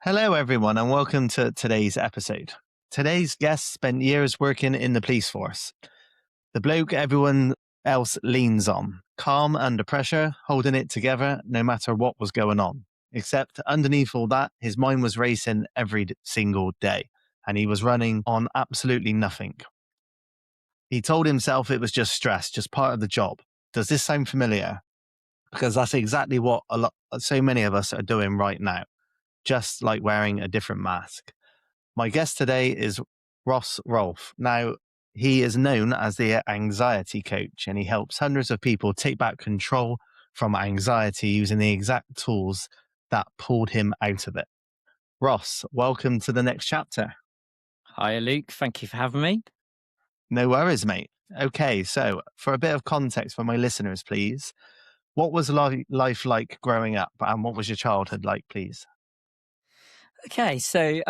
Hello, everyone, and welcome to today's episode. Today's guest spent years working in the police force. The bloke everyone else leans on, calm under pressure, holding it together no matter what was going on. Except underneath all that, his mind was racing every single day, and he was running on absolutely nothing. He told himself it was just stress, just part of the job. Does this sound familiar? Because that's exactly what so many of us are doing right now, just like wearing a different mask. My guest today is Rolph. Now, he is known as the anxiety coach, and he helps hundreds of people take back control from anxiety using the exact tools that pulled him out of it. Ross, welcome to the next chapter. Hi, Luke. Thank you for having me. No worries, mate. Okay, so for a bit of context for my listeners, please, what was life like growing up, and what was your childhood like, please? Okay, so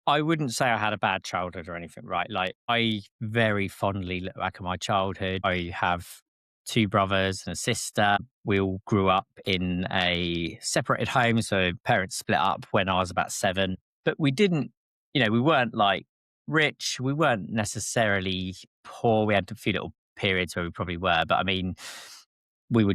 I wouldn't say I had a bad childhood or anything, right? Like, I very fondly look back at my childhood. I have two brothers and a sister. We all grew up in a separated home, so parents split up when I was about 7. But we didn't, we weren't like rich. We weren't necessarily poor. We had a few little periods where we probably were, but it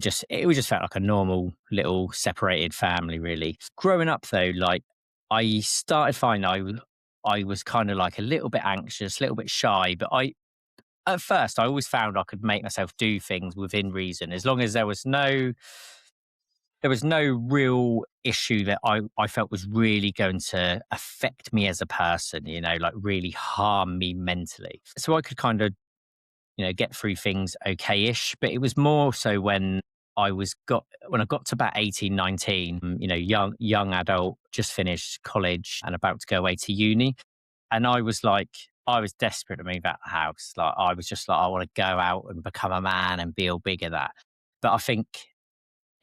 just felt like a normal little separated family, really. Growing up, though, like, I started finding I was kind of like a little bit anxious, a little bit shy, but at first I always found I could make myself do things within reason, as long as there was no real issue that I felt was really going to affect me as a person, like really harm me mentally. So I could kind of, get through things okay-ish, but it was more so when I got to about 18, 19, young adult, just finished college and about to go away to uni. And I was desperate to move out of the house. Like, I was just like, I want to go out and become a man and be all big at that. But I think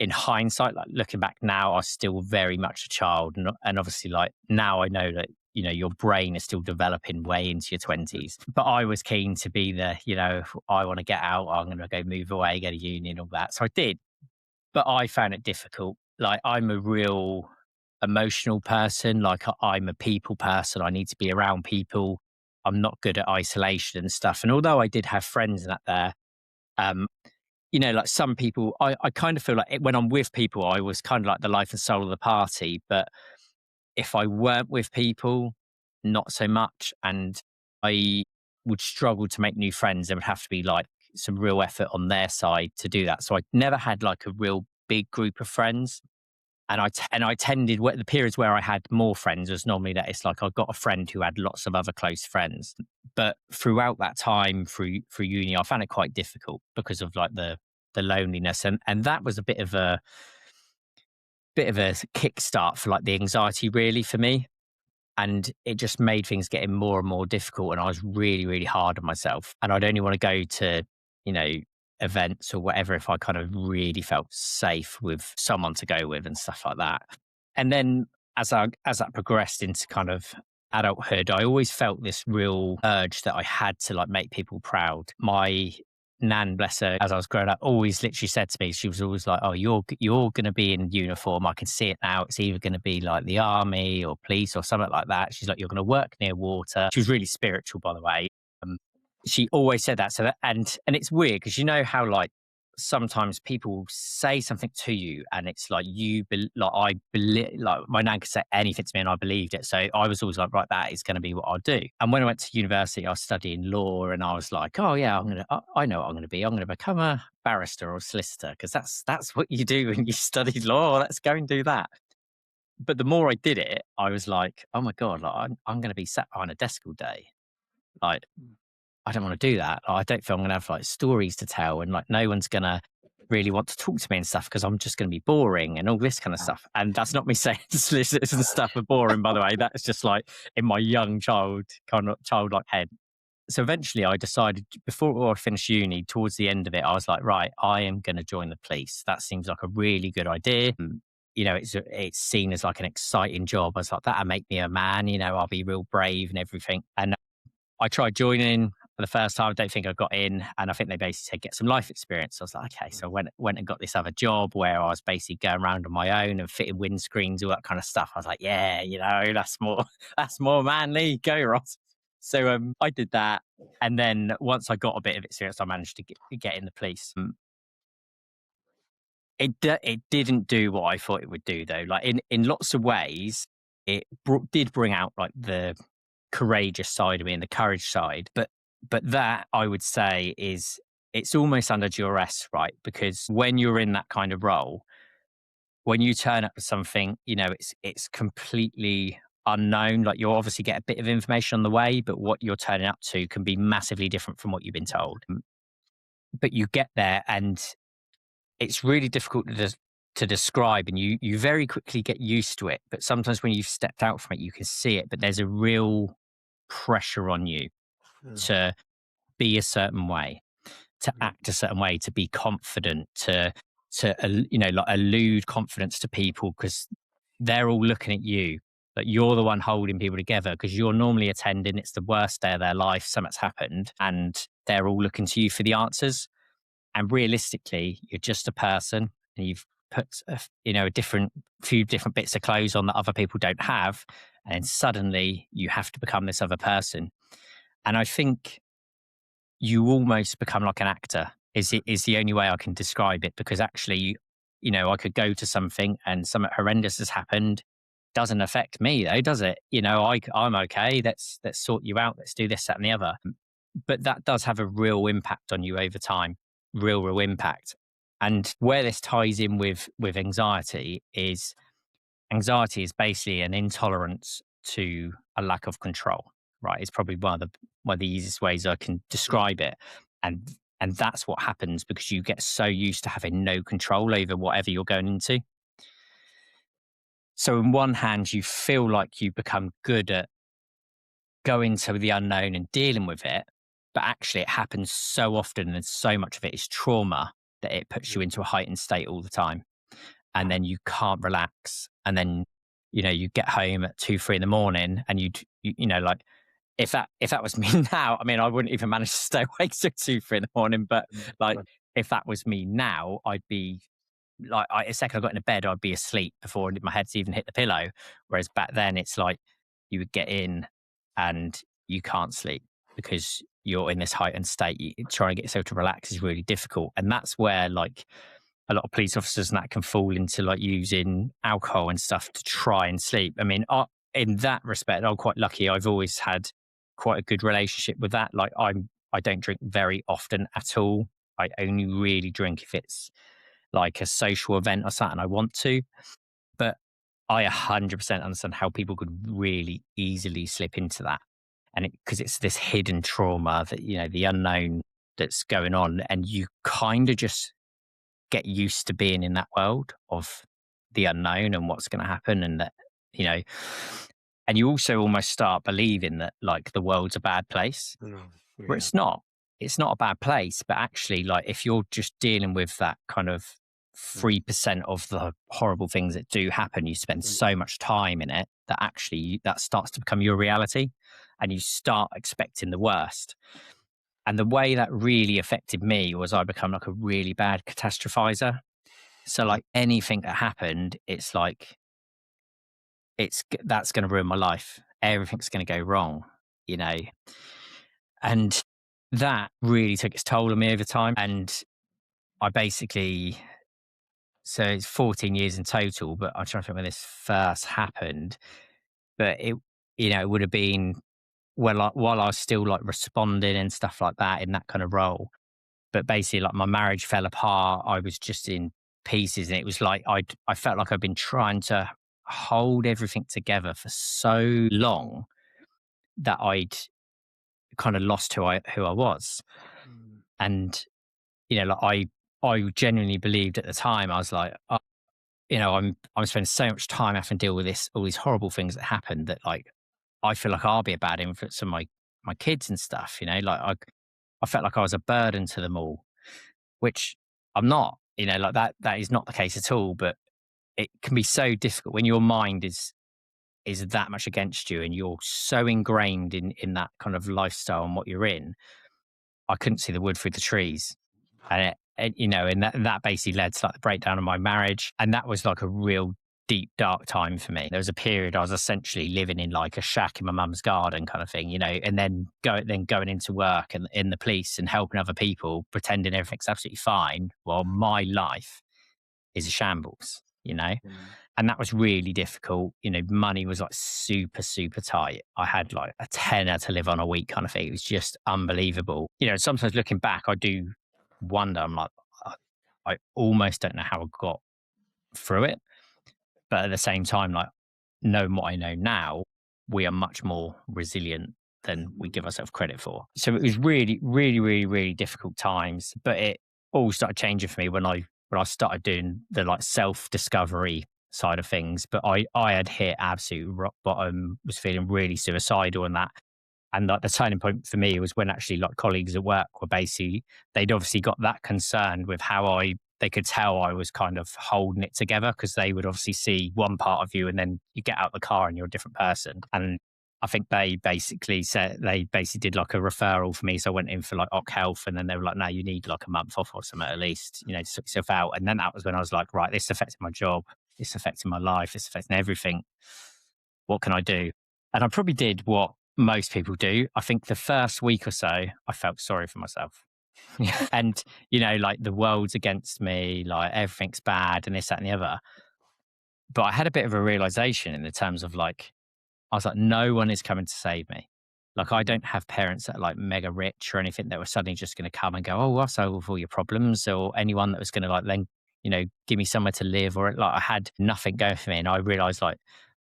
in hindsight, like looking back now, I was still very much a child. And obviously, like, now I know that, your brain is still developing way into your 20s. But I was keen to be I want to get out, I'm going to go move away, go to uni and all that. So I did. But I found it difficult. Like, I'm a real emotional person. Like, I'm a people person. I need to be around people. I'm not good at isolation and stuff. And although I did have friends in that there, um, like some people, I kind of feel like when I'm with people, I was kind of like the life and soul of the party. But if I weren't with people, not so much. And I would struggle to make new friends. There would have to be like some real effort on their side to do that. So I never had like a real big group of friends. And I tended, the periods where I had more friends was normally that it's like I got a friend who had lots of other close friends. But throughout that time through uni, I found it quite difficult because of like the loneliness, and that was a bit of a kickstart for like the anxiety, really, for me. And it just made things getting more and more difficult, and I was really, really hard on myself. And I'd only want to go to, you know, events or whatever if I kind of really felt safe with someone to go with and stuff like that. And then as that progressed into kind of adulthood, I always felt this real urge that I had to like make people proud. My nan, bless her, as I was growing up, always literally said to me, she was always like, "Oh, you're going to be in uniform. I can see it now. It's either going to be like the army or police or something like that." She's like, "You're going to work near water." She was really spiritual, by the way. She always said that. And it's weird because you know how like sometimes people say something to you and it's like like my nan could say anything to me and I believed it. So I was always like, right, that is going to be what I'll do. And when I went to university, I was studying law, and I was like, oh yeah, I know what I'm going to be. I'm going to become a barrister or a solicitor, because that's what you do when you study law. Let's go and do that. But the more I did it, I was like, oh my God, like, I'm going to be sat behind a desk all day. Like, I don't want to do that. I don't feel I'm going to have like stories to tell, and like no one's going to really want to talk to me and stuff because I'm just going to be boring and all this kind of stuff. And that's not me saying solicitors and stuff are boring, by the way. That's just like in my young childlike head. So eventually I decided, before I finished uni, towards the end of it, I was like, right, I am going to join the police. That seems like a really good idea. It's seen as like an exciting job. I was like, that'll make me a man, I'll be real brave and everything. And I tried joining. for the first time. I don't think I got in. And I think they basically said, get some life experience. So I was like, okay. So I went and got this other job where I was basically going around on my own and fitting windscreens, all that kind of stuff. I was like, yeah, that's more, that's more manly. Go, Ross. So I did that. And then once I got a bit of experience, I managed to get in the police. It didn't do what I thought it would do, though. Like in lots of ways, it did bring out like the courageous side of me and the courage side. But that, I would say, is it's almost under duress, right? Because when you're in that kind of role, when you turn up with something, it's completely unknown. Like you obviously get a bit of information on the way, but what you're turning up to can be massively different from what you've been told. But you get there and it's really difficult to describe, and you very quickly get used to it. But sometimes when you've stepped out from it, you can see it. But there's a real pressure on you Mm. to be a certain way, to Mm. act a certain way, to be confident, like elude confidence to people because they're all looking at you. Like you're the one holding people together because you're normally attending. It's the worst day of their life. Something's happened, and they're all looking to you for the answers. And realistically, you're just a person, and you've put a different few different bits of clothes on that other people don't have, and suddenly you have to become this other person. And I think you almost become like an actor. Is the only way I can describe it, because actually, I could go to something and something horrendous has happened. Doesn't affect me though, does it? I'm okay. Let's sort you out. Let's do this, that, and the other. But that does have a real impact on you over time. Real impact. And where this ties in with anxiety is basically an intolerance to a lack of control, right? It's probably one of the easiest ways I can describe it. And and that's what happens because you get so used to having no control over whatever you're going into. So in one hand, you feel like you become good at going to the unknown and dealing with it, but actually it happens so often and so much of it is trauma that it puts you into a heightened state all the time. And then you can't relax. And then, you get home at 2, 3 in the morning and like if that was me now, I mean, I wouldn't even manage to stay awake till 2, 3 in the morning. But like, if that was me now, I'd be like, a second I got into bed, I'd be asleep before my head's even hit the pillow. Whereas back then, it's like you would get in and you can't sleep because you're in this heightened state. Trying to get yourself to relax is really difficult, and that's where like a lot of police officers and that can fall into like using alcohol and stuff to try and sleep. I mean, in that respect, I'm quite lucky. I've always had quite a good relationship with that. Like I don't drink very often at all. I only really drink if it's like a social event or something I want to. But I 100% understand how people could really easily slip into that. And because it's this hidden trauma that, the unknown that's going on. And you kind of just get used to being in that world of the unknown and what's going to happen. And that, you know, and you also almost start believing that like the world's a bad place, Mm. where Yeah. it's not a bad place. But actually, like if you're just dealing with that kind of 3% of the horrible things that do happen, you spend so much time in it that actually that starts to become your reality and you start expecting the worst. And the way that really affected me was I become like a really bad catastrophizer. So like anything that happened, it's like that's going to ruin my life. Everything's going to go wrong, you know. And that really took its toll on me over time. And I basically, so it's 14 years in total, but I'm trying to think when this first happened. But it would have been while I was still like responding and stuff like that in that kind of role. But basically, like my marriage fell apart. I was just in pieces, and it was like I felt like I'd been trying to hold everything together for so long that I'd kind of lost who I was. Mm. And like I genuinely believed at the time I was like, oh, I'm spending so much time having to deal with all these horrible things that happened that like I feel like I'll be a bad influence on my kids and stuff. Like I felt like I was a burden to them all, which I'm not. Like that is not the case at all. But it can be so difficult when your mind is that much against you and you're so ingrained in that kind of lifestyle and what you're in. I couldn't see the wood through the trees. And and that basically led to like the breakdown of my marriage. And that was like a real deep, dark time for me. There was a period I was essentially living in like a shack in my mum's garden kind of thing, and then going into work and in the police and helping other people, pretending everything's absolutely fine while my life is a shambles. Mm. And that was really difficult. Money was like super, super tight. I had like a tenner to live on a week kind of thing. It was just unbelievable. Sometimes looking back, I do wonder, I'm like, I I almost don't know how I got through it. But at the same time, like, knowing what I know now, we are much more resilient than we give ourselves credit for. So it was really, really, really, really difficult times. But it all started changing for me when I started doing the like self discovery side of things. But I had hit absolute rock bottom, was feeling really suicidal and that. And like the turning point for me was when actually like colleagues at work were basically, they'd obviously got that concerned with how they could tell I was kind of holding it together, because they would obviously see one part of you and then you get out the car and you're a different person. And I think they basically did like a referral for me. So I went in for like OC health, and then they were like, no, you need like a month off or something at least, to sort yourself out. And then that was when I was like, right, this is affecting my job. This is affecting my life. This is affecting everything. What can I do? And I probably did what most people do. I think the first week or so, I felt sorry for myself. And, like the world's against me, like everything's bad and this, that, and the other. But I had a bit of a realization in the terms of like, I was like, no one is coming to save me. Like, I don't have parents that are like mega rich or anything that were suddenly just going to come and go, oh, I'll solve all your problems, or anyone that was going to like then, give me somewhere to live, or like I had nothing going for me. And I realized like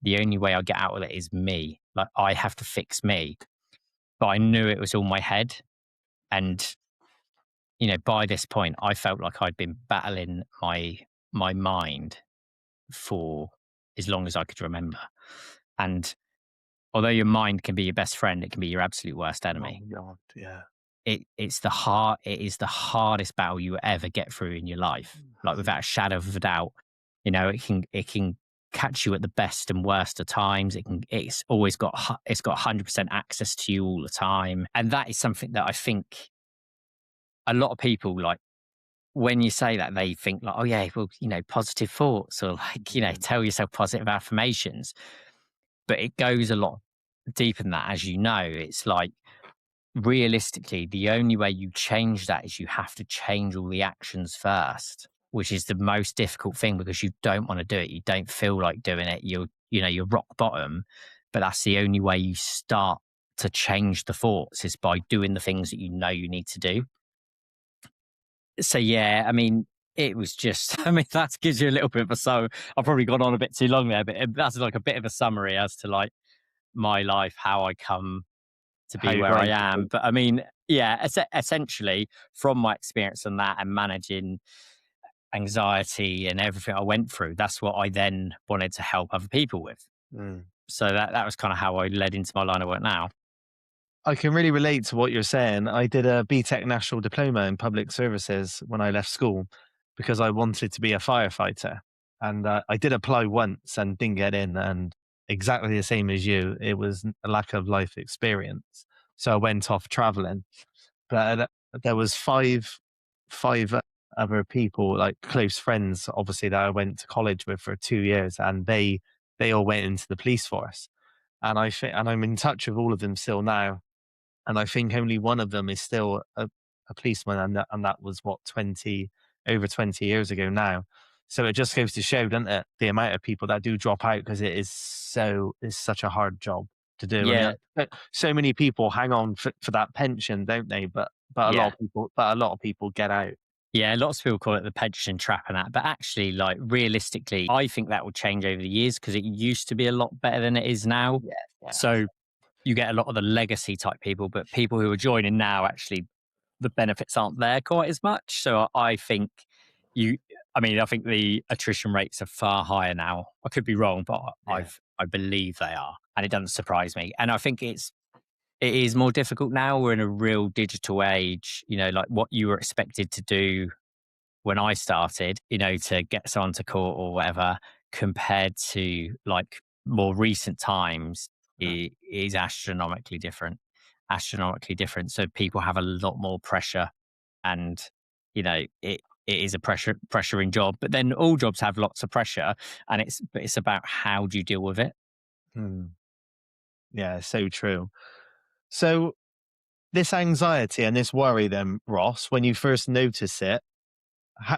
the only way I get out of it is me. Like, I have to fix me. But I knew it was all my head. And, by this point, I felt like I'd been battling my mind for as long as I could remember. And although your mind can be your best friend, it can be your absolute worst Oh, enemy. God. Yeah. It is the hardest battle you ever get through in your life. Like, without a shadow of a doubt. It can catch you at the best and worst of times. It's got 100% access to you all the time. And that is something that I think a lot of people, like, when you say that, they think like, oh yeah, well, positive thoughts, or like, Mm. tell yourself positive affirmations. But it goes a lot deeper than that, as you know. It's like, realistically, the only way you change that is you have to change all the actions first, which is the most difficult thing, because you don't want to do it. You don't feel like doing it. You're rock bottom, but that's the only way you start to change the thoughts, is by doing the things that you need to do. So yeah, I mean, it was just, I mean, that gives you a little bit of I've probably gone on a bit too long there, but that's like a bit of a summary as to like my life, how I come to How be you where got I into am. it. But I mean, yeah, essentially from my experience on that and managing anxiety and everything I went through, that's what I then wanted to help other people with. Mm. So that was kind of how I led into my line of work now. I can really relate to what you're saying. I did a BTEC National Diploma in Public Services when I left school because I wanted to be a firefighter. And I did apply once and didn't get in. And exactly the same as you, it was a lack of life experience. So I went off traveling. But there was five other people, like close friends, obviously, that I went to college with for 2 years, and they all went into the police force. And and I'm in touch with all of them still now, and I think only one of them is still a policeman, and that was what, 20 years ago now. So it just goes to show, doesn't it, the amount of people that do drop out because it's such a hard job to do. I mean, Yeah. so many people hang on for that pension, don't they? But Yeah. a lot of people get out. Yeah, lots of people call it the pension trap and that, but actually, like, realistically, I think that will change over the years, because it used to be a lot better than it is now. Yeah, yeah, So you get a lot of the legacy type people, but people who are joining now, actually, the benefits aren't there quite as much. So I think you, I mean, I think the attrition rates are far higher now. I could be wrong, but yeah, I believe they are, and it doesn't surprise me. And I think it is more difficult now. We're in a real digital age. Like what you were expected to do when I started, to get someone to court or whatever, compared to like more recent times, uh, is astronomically different. astronomically different. So people have a lot more pressure, and it is a pressuring job. But then all jobs have lots of pressure, and it's about how do you deal with it. Hmm. Yeah, so true. So this anxiety and this worry then, Ross, when you first noticed it,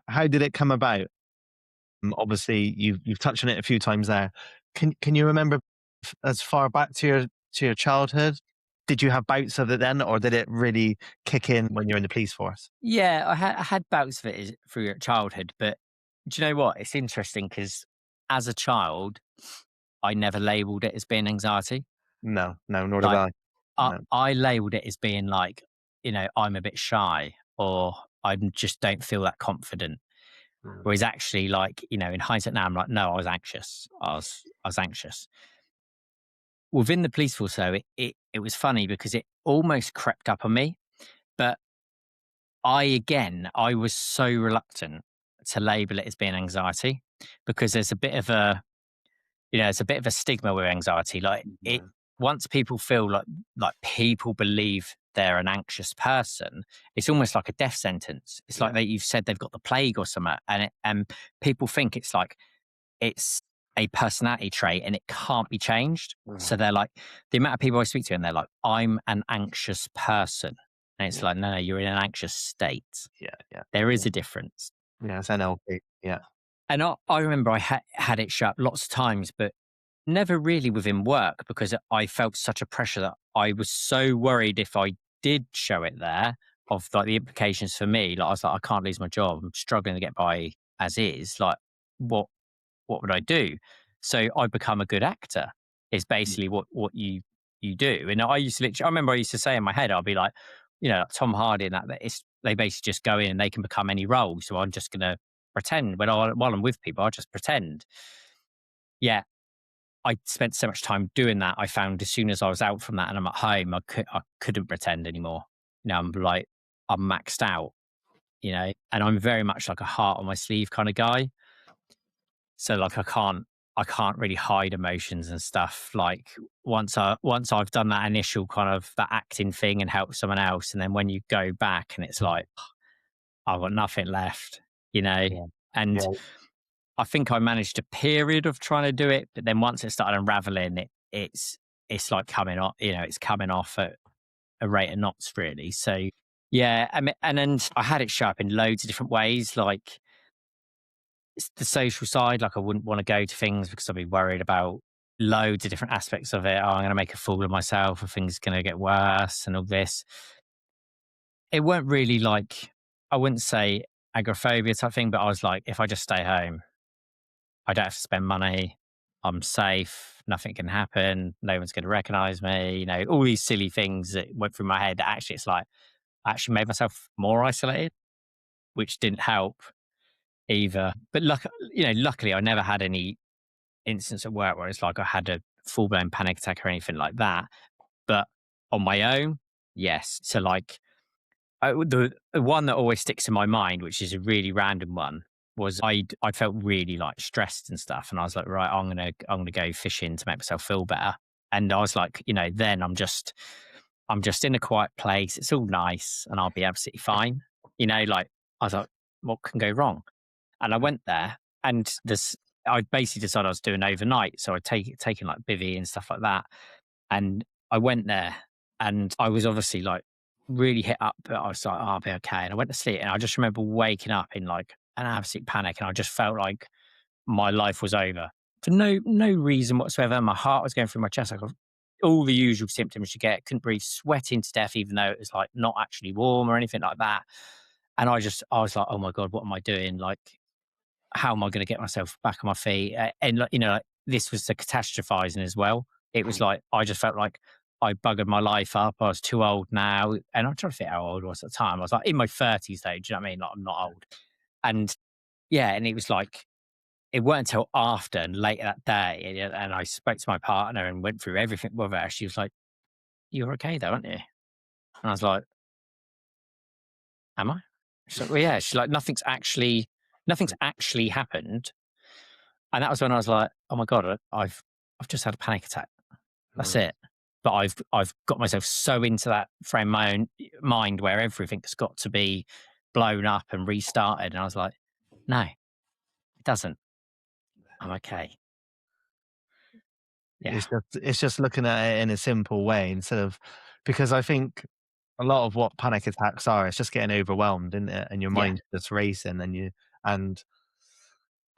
how did it come about? Obviously, you've touched on it a few times there. Can you remember as far back to your childhood? Did you have bouts of it then, or did it really kick in when you're in the police force? Yeah, I had bouts of it through your childhood, but do you know what? It's interesting because as a child, I never labeled it as being anxiety. No, no, nor did Like I. No. I labeled it as being like, I'm a bit shy, or I just don't feel that confident. Mm. Whereas actually, like, in hindsight now, I'm like, no, I was anxious. I was anxious. Within the police force, though, it was funny because it almost crept up on me. But I was so reluctant to label it as being anxiety because there's a bit of a, it's a bit of a stigma with anxiety. Like Yeah. once people feel like people believe they're an anxious person, it's almost like a death sentence. It's like Yeah. you've said they've got the plague or something, and people think it's like it's a personality trait and it can't be changed. So Mhm. they're like, the amount of people I speak to, and they're like, I'm an anxious person, and it's Yeah. like, no, you're in an anxious state. Yeah. Yeah. There Yeah. is a difference. Yeah. It's NLP. Yeah. And I remember I had it shut lots of times, but never really within work because I felt such a pressure that I was so worried if I did show it there of like the implications for me. Like I was like, I can't lose my job. I'm struggling to get by as is. Like what what would I do? So I become a good actor is Mm. basically what you do. And I used to literally, I remember I used to say in my head, I'll be like, like Tom Hardy and that it's they basically just go in and they can become any role. So I'm just gonna pretend while I'm with people, I'll just pretend. Yeah, I spent so much time doing that. I found as soon as I was out from that and I'm at home, I couldn't pretend anymore. I'm like I'm maxed out, and I'm very much like a heart on my sleeve kind of guy. So like I can't really hide emotions and stuff. Like once I've done that initial kind of that acting thing and helped someone else, and then when you go back and it's like I've got nothing left, you know. Yeah. And Yeah. I think I managed a period of trying to do it, but then once it started unraveling, it's like coming off, it's coming off at a rate of knots, really. So yeah, I mean, and then I had it show up in loads of different ways, like it's the social side. Like I wouldn't want to go to things because I'd be worried about loads of different aspects of it. Oh, I'm going to make a fool of myself, or things going to get worse, and all this. It weren't really like I wouldn't say agoraphobia type thing, but I was like, if I just stay home, I don't have to spend money. I'm safe. Nothing can happen. No one's going to recognize me. All these silly things that went through my head. That actually, it's like I actually made myself more isolated, which didn't help either. But luckily, I never had any instance at work where it's like I had a full blown panic attack or anything like that. But on my own, yes. So like the one that always sticks in my mind, which is a really random one, was I felt really like stressed and stuff, and I was like, right, I'm gonna go fishing to make myself feel better. And I was like, then I'm just in a quiet place. It's all nice, and I'll be absolutely fine. Like I was like, what can go wrong? And I went there, and I basically decided I was doing overnight, so I'd taken like bivvy and stuff like that. And I went there, and I was obviously like really hit up, but I was like, oh, I'll be okay. And I went to sleep, and I just remember waking up in like an absolute panic, and I just felt like my life was over for no reason whatsoever. My heart was going through my chest, like all the usual symptoms you get. Couldn't breathe, sweating to death, even though it was like not actually warm or anything like that. And I was like, oh my god, what am I doing? Like, how am I going to get myself back on my feet? And like, like, this was the catastrophizing as well. It was like I just felt like I buggered my life up. I was too old now, and I'm trying to think how old I was at the time. I was like in my 30s, though. Do you know what I mean? Like I'm not old, and yeah, and it was like it weren't until after and later that day, and I spoke to my partner and went through everything with her. She was like, "You're okay, though, aren't you?" And I was like, "Am I?" She's like, "Well, yeah." She's like, "Nothing's actually happened." And that was when I was like, "Oh my god, I've just had a panic attack. That's Mm. it." but I've got myself so into that frame of my own mind where everything's got to be blown up and restarted. And I was like, no, it doesn't. I'm okay. Yeah. It's just looking at it in a simple way instead of, because I think a lot of what panic attacks are, it's just getting overwhelmed, isn't it? And your Yeah. mind's just racing, and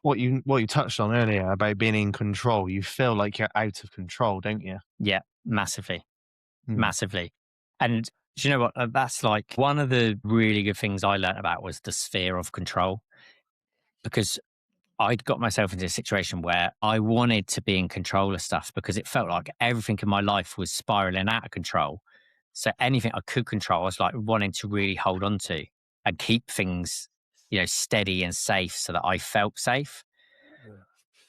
what you touched on earlier about being in control, you feel like you're out of control, don't you? Yeah. Massively. Mm. Massively. And do you know what? That's like one of the really good things I learned about was the sphere of control, because I'd got myself into a situation where I wanted to be in control of stuff because it felt like everything in my life was spiraling out of control. So anything I could control, I was like wanting to really hold on to and keep things, steady and safe so that I felt safe.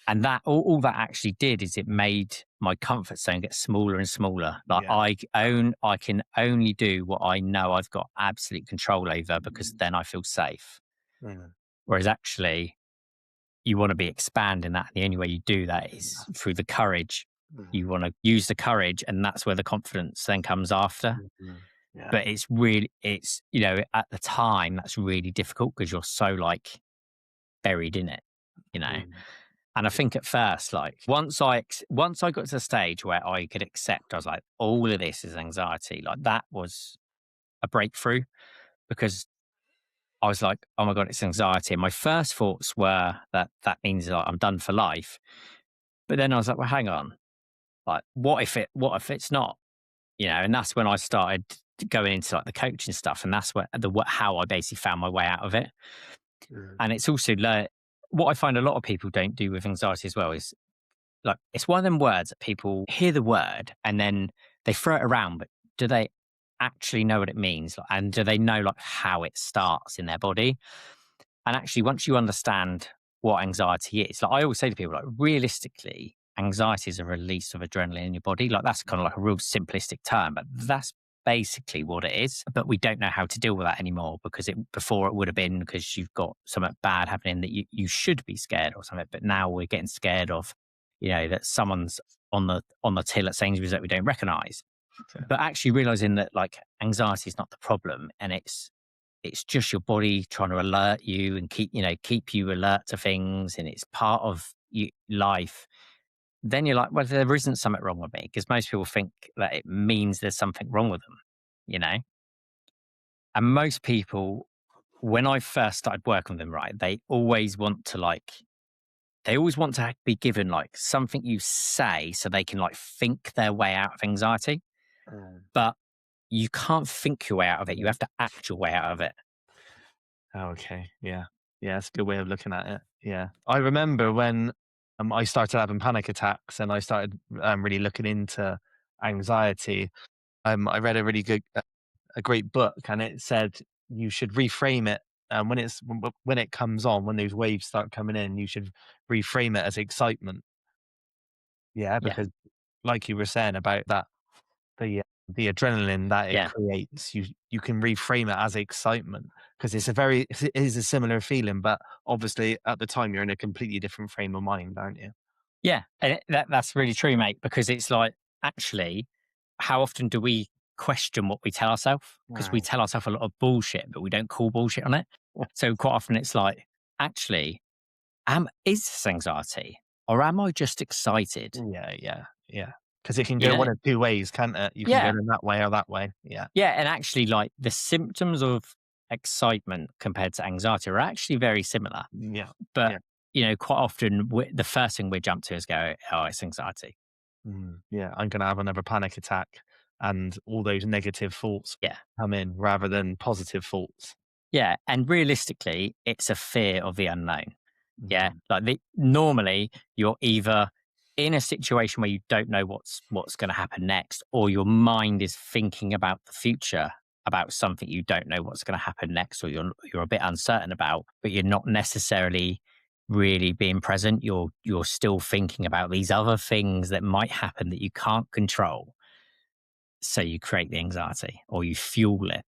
And that all that actually did is it made my comfort zone get smaller and smaller. Like Yeah. I can only do what I know I've got absolute control over because then I feel safe. Mm. Whereas actually you want to be expanding that. The only way you do that is through the courage. Mm. You want to use the courage, and that's where the confidence then comes after. Mhm. Yeah. But it's at the time that's really difficult because you're so like buried in it, you know. Mm. And I think at first, like once I got to the stage where I could accept, I was like, all of this is anxiety. Like that was a breakthrough because I was like, oh my god, it's anxiety. And my first thoughts were that means like, I'm done for life. But then I was like, well, hang on. Like, what if it's not? And that's when I started going into like the coaching stuff, and that's how I basically found my way out of it. Mm. And it's also what I find a lot of people don't do with anxiety as well is like it's one of them words that people hear the word and then they throw it around, but do they actually know what it means? Like, and do they know like how it starts in their body? And actually, once you understand what anxiety is, like I always say to people, like realistically, anxiety is a release of adrenaline in your body. Like that's kind of like a real simplistic term, but that's basically what it is. But we don't know how to deal with that anymore because before it would have been because you've got something bad happening that you should be scared or something. But now we're getting scared of, that someone's on the till at Sainsbury's that we don't recognize. Okay. But actually realizing that like anxiety is not the problem and it's just your body trying to alert you and keep you alert to things and it's part of life. Then you're like, well, there isn't something wrong with me because most people think that it means there's something wrong with them, you know. And most people, when I first started working with them, right, they always want to be given like something you say so they can like think their way out of anxiety, Mm. but you can't think your way out of it. You have to act your way out of it. Oh, okay. Yeah. Yeah, that's a good way of looking at it. Yeah. I remember when I started having panic attacks and I started really looking into anxiety. I read a really good, a great book, and it said you should reframe it. When it comes on, when those waves start coming in, you should reframe it as excitement. Yeah, Yeah. because like you were saying about that, the adrenaline that it Yeah. creates, you can reframe it as excitement because it is a similar feeling, but obviously at the time you're in a completely different frame of mind, aren't you? Yeah, and that's really true, mate, because it's like, actually, how often do we question what we tell ourselves? Because we Right. tell ourselves a lot of bullshit, but we don't call bullshit on it. So quite often it's like, actually, is this anxiety or am I just excited? Yeah, yeah, yeah. Because it can You go know? one of two ways, can't it? You can go Yeah. in that way or that way. Yeah. Yeah. And actually, like the symptoms of excitement compared to anxiety are actually very similar. Yeah. But, Yeah. quite often the first thing we jump to is go, oh, it's anxiety. Yeah, I'm gonna have another panic attack, and all those negative thoughts Yeah. come in rather than positive thoughts. Yeah, and realistically, it's a fear of the unknown. Yeah, Mhm. like normally you're either in a situation where you don't know what's going to happen next, or your mind is thinking about the future, about something you don't know what's going to happen next, or you're a bit uncertain about, but you're not necessarily really being present. You're still thinking about these other things that might happen that you can't control. So you create the anxiety, or you fuel it.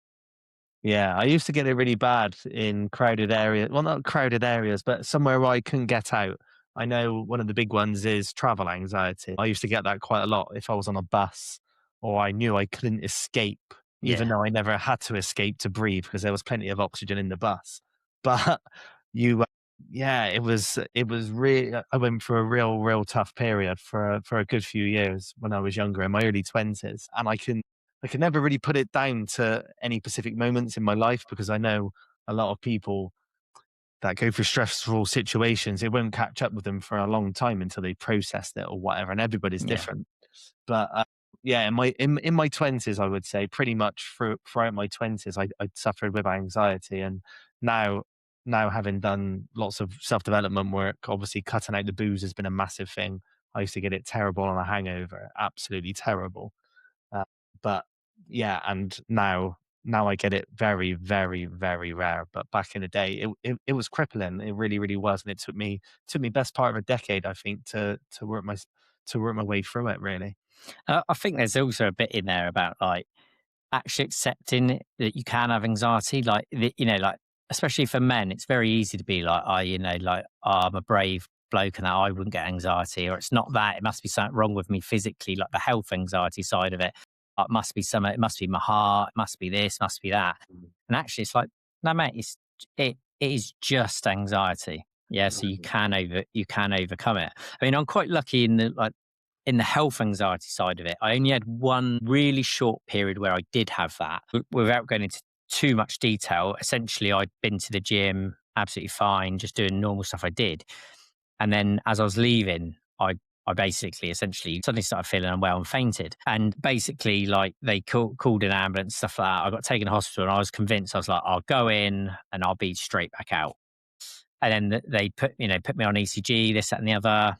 Yeah, I used to get it really bad in crowded areas. Well, not crowded areas, but somewhere where I couldn't get out. I know one of the big ones is travel anxiety. I used to get that quite a lot if I was on a bus or I knew I couldn't escape, even Yeah. though I never had to escape to breathe because there was plenty of oxygen in the bus. But you, yeah, it was really. I went through a real tough period for a good few years when I was younger, in my early 20s, and I can never really put it down to any specific moments in my life because I know a lot of people that go through stressful situations, it won't catch up with them for a long time until they processed it or whatever. And everybody's Yeah. different. But yeah, in my 20s, I would say pretty much throughout my 20s, I suffered with anxiety, and now having done lots of self development work, obviously cutting out the booze has been a massive thing. I used to get it terrible on a hangover, absolutely terrible. Uh, but yeah, and now I get it very rare. But back in the day, it was crippling. It really was, and it took me best part of a decade, I think, to work my way through it. Really. I think there's also a bit in there about like actually accepting that you can have anxiety, like like especially for men, it's very easy to be like, oh, like oh, I'm a brave bloke and that I wouldn't get anxiety, or it's not that it must be something wrong with me physically, like the health anxiety side of it. It must be something. It must be my heart. It must be this. Must be that. Mm, And actually, it's like no, mate. It is just anxiety. Yeah, so mm, you can overcome it. I mean, I'm quite lucky in the health anxiety side of it. I only had one really short period where I did have that. Without going into too much detail, essentially, I'd been to the gym absolutely fine, just doing normal stuff I did. And then as I was leaving, I basically essentially suddenly started feeling unwell and fainted. And basically, like they called an ambulance, stuff like that. I got taken to hospital and I was convinced, I was like, I'll go in and I'll be straight back out. And then they put me on ECG, this, that, and the other.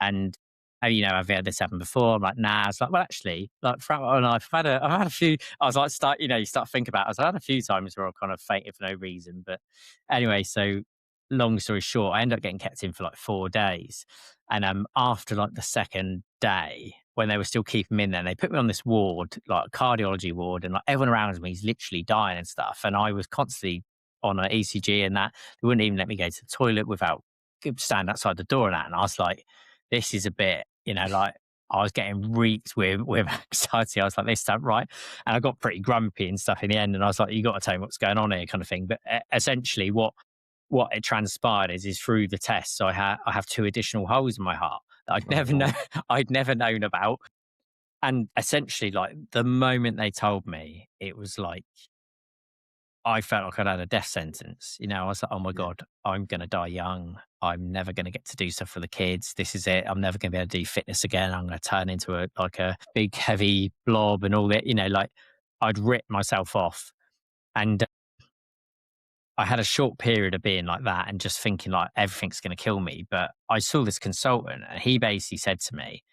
And I've had this happen before. I'm like, nah. It's like, well, actually, like throughout my life, I've had a few. I was like, you start to think about it. I had a few times where I kind of fainted for no reason. But anyway, so long story short, I ended up getting kept in for like 4 days. And after like the second day, when they were still keeping me in there, they put me on this ward, like a cardiology ward, and like everyone around me is literally dying and stuff. And I was constantly on an ECG and that. They wouldn't even let me go to the toilet without stand outside the door and that. And I was like, this is a bit, like I was getting reeked with anxiety. I was like, this isn't right. And I got pretty grumpy and stuff in the end. And I was like, you got to tell me what's going on here, kind of thing. But essentially, what it transpired is through the tests, I have two additional holes in my heart that I'd oh, never know God. I'd never known about. And essentially, like the moment they told me, it was like I felt like I'd had a death sentence. I was like, oh my Yeah. God, I'm going to die young. I'm never going to get to do stuff for the kids. This is it. I'm never going to be able to do fitness again. I'm going to turn into a big, heavy blob and all that. Like I'd ripped myself off. And I had a short period of being like that and just thinking like everything's going to kill me. But I saw this consultant and he basically said to me,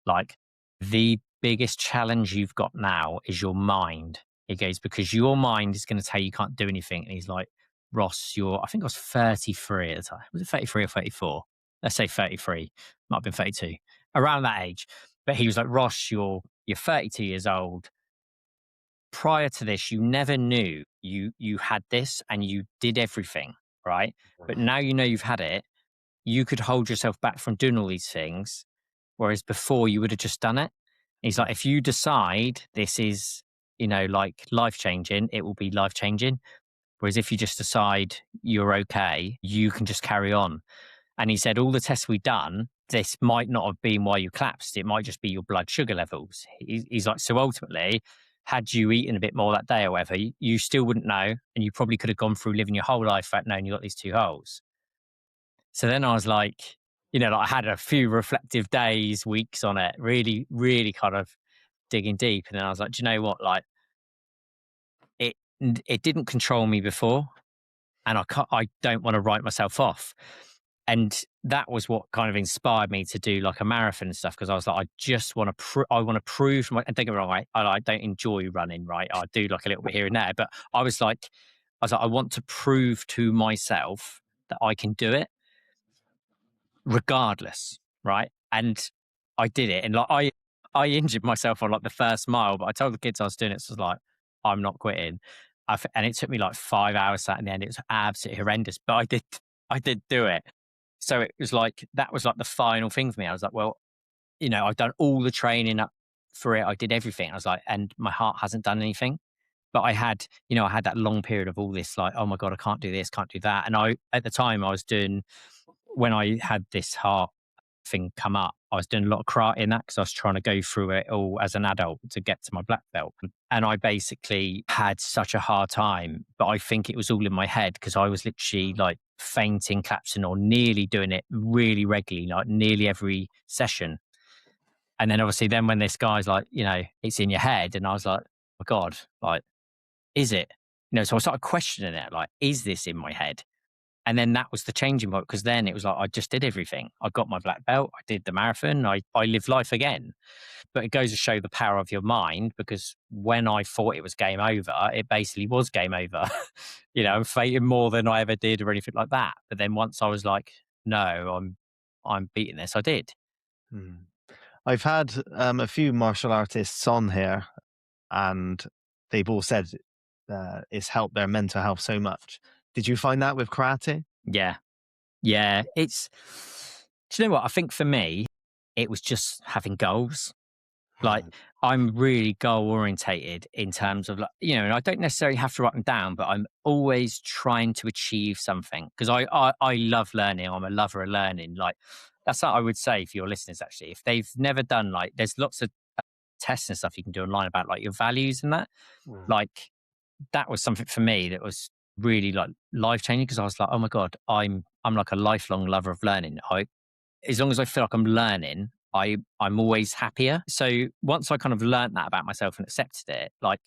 like, the biggest challenge you've got now is your mind. He goes, because your mind is going to tell you can't do anything. And he's like, Ross, I think I was 33 at the time. Was it 33 or 34? Let's say 33. Might have been 32. Around that age. But he was like, Ross, you're 32 years old. Prior to this, you never knew you had this and you did everything, right? But now you know you've had it, you could hold yourself back from doing all these things. Whereas before you would have just done it. He's like, if you decide this is, like life changing, it will be life changing. Whereas if you just decide you're okay, you can just carry on. And he said, all the tests we've done, this might not have been why you collapsed. It might just be your blood sugar levels. He's like, so ultimately, had you eaten a bit more that day or whatever, you still wouldn't know. And you probably could have gone through living your whole life without knowing you got these two holes. So then I was like, I had a few reflective days, weeks on it, really, really kind of digging deep. And then I was like, do you know what? Like it, it didn't control me before, and I don't want to write myself off. And that was what kind of inspired me to do like a marathon and stuff. Cause I was like, I just want to, I want to prove and don't get me wrong, I don't enjoy running, right? I do like a little bit here and there, but I was like, I want to prove to myself that I can do it regardless, right? And I did it, and like I injured myself on like the first mile, but I told the kids I was doing it, so I was like, I'm not quitting. And it took me like 5 hours sat in the end. It was absolutely horrendous, but I did do it. So it was like that was like the final thing for me. I was like, well, I've done all the training up for it. I did everything. I was like, and my heart hasn't done anything. But I had, I had that long period of all this, like, oh my God, I can't do this, can't do that. And at the time, I was doing, when I had this heart thing come up, I was doing a lot of karate in that because I was trying to go through it all as an adult to get to my black belt. And I basically had such a hard time, but I think it was all in my head because I was literally like fainting, collapsing, or nearly doing it really regularly, like nearly every session. And then obviously, then when this guy's like, it's in your head, and I was like, oh my God, like, is it? So I started questioning it, like, is this in my head? And then that was the changing point because then it was like I just did everything. I got my black belt, I did the marathon, I lived life again. But it goes to show the power of your mind because when I thought it was game over, it basically was game over. I'm fighting more than I ever did or anything like that. But then once I was like, no, I'm beating this, I did. Mm. I've had a few martial artists on here, and they've all said it's helped their mental health so much. Did you find that with karate? Yeah. Yeah. Do you know what? I think for me, it was just having goals. Like, I'm really goal orientated in terms of, like, and I don't necessarily have to write them down, but I'm always trying to achieve something because I love learning. I'm a lover of learning. Like, that's what I would say for your listeners, actually. If they've never done, like, there's lots of tests and stuff you can do online about like your values and that. Mm. Like, that was something for me that was really like life changing because I was like, oh my God, I'm like a lifelong lover of learning. As long as I feel like I'm learning, I'm always happier. So once I kind of learned that about myself and accepted it, like,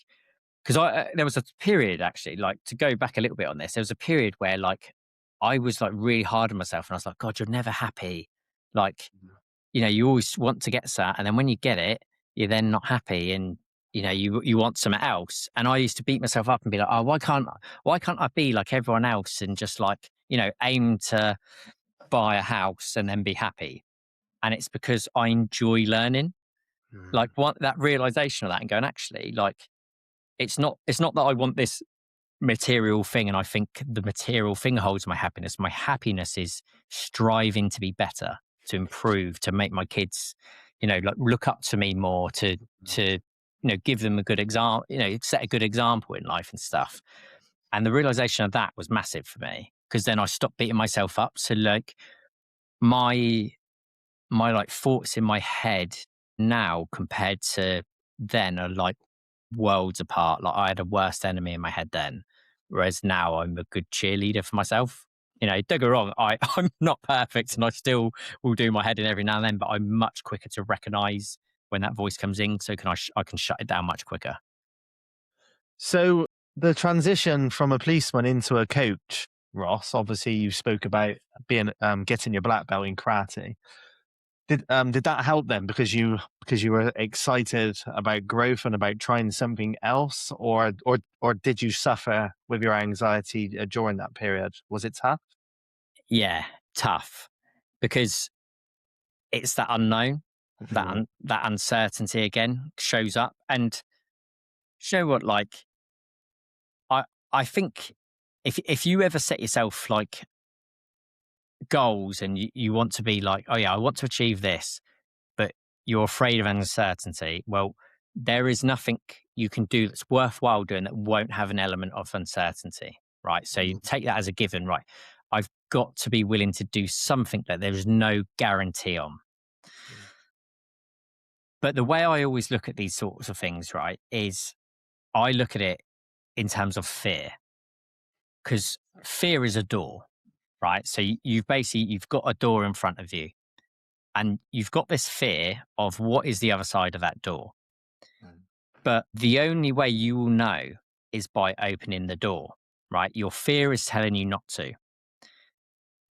because there was a period actually, like, to go back a little bit on this, there was a period where like I was like really hard on myself and I was like, God, you're never happy. Like, you always want to get that, and then when you get it, you're then not happy, and you want something else. And I used to beat myself up and be like, oh, why can't I be like everyone else and just like aim to buy a house and then be happy? And it's because I enjoy learning. Mm. Like, that realization of that and going, actually, like, it's not that I want this material thing and I think the material thing holds my happiness. My happiness is striving to be better, to improve, to make my kids, like, look up to me more, to give them a good example, set a good example in life and stuff. And the realization of that was massive for me because then I stopped beating myself up. So like my like thoughts in my head now compared to then are like worlds apart. Like, I had a worst enemy in my head then, whereas now I'm a good cheerleader for myself. Don't get me wrong, I'm not perfect and I still will do my head in every now and then, but I'm much quicker to recognize when that voice comes in. So I can shut it down much quicker. So the transition from a policeman into a coach, Ross. Obviously, you spoke about being getting your black belt in karate. Did that help then because you were excited about growth and about trying something else, or did you suffer with your anxiety during that period? Was it tough? Yeah, tough because it's that unknown, Mm. that uncertainty again shows up. And show what, like, I I think if you ever set yourself like goals and you want to be like, oh yeah, I want to achieve this, but you're afraid of uncertainty. Well, there is nothing you can do that's worthwhile doing that won't have an element of uncertainty, right? So you take that as a given, right? I've got to be willing to do something that there is no guarantee on. But the way I always look at these sorts of things, right, is I look at it in terms of fear, because fear is a door, right? So you've got a door in front of you, and you've got this fear of what is the other side of that door. But the only way you will know is by opening the door, right? Your fear is telling you not to.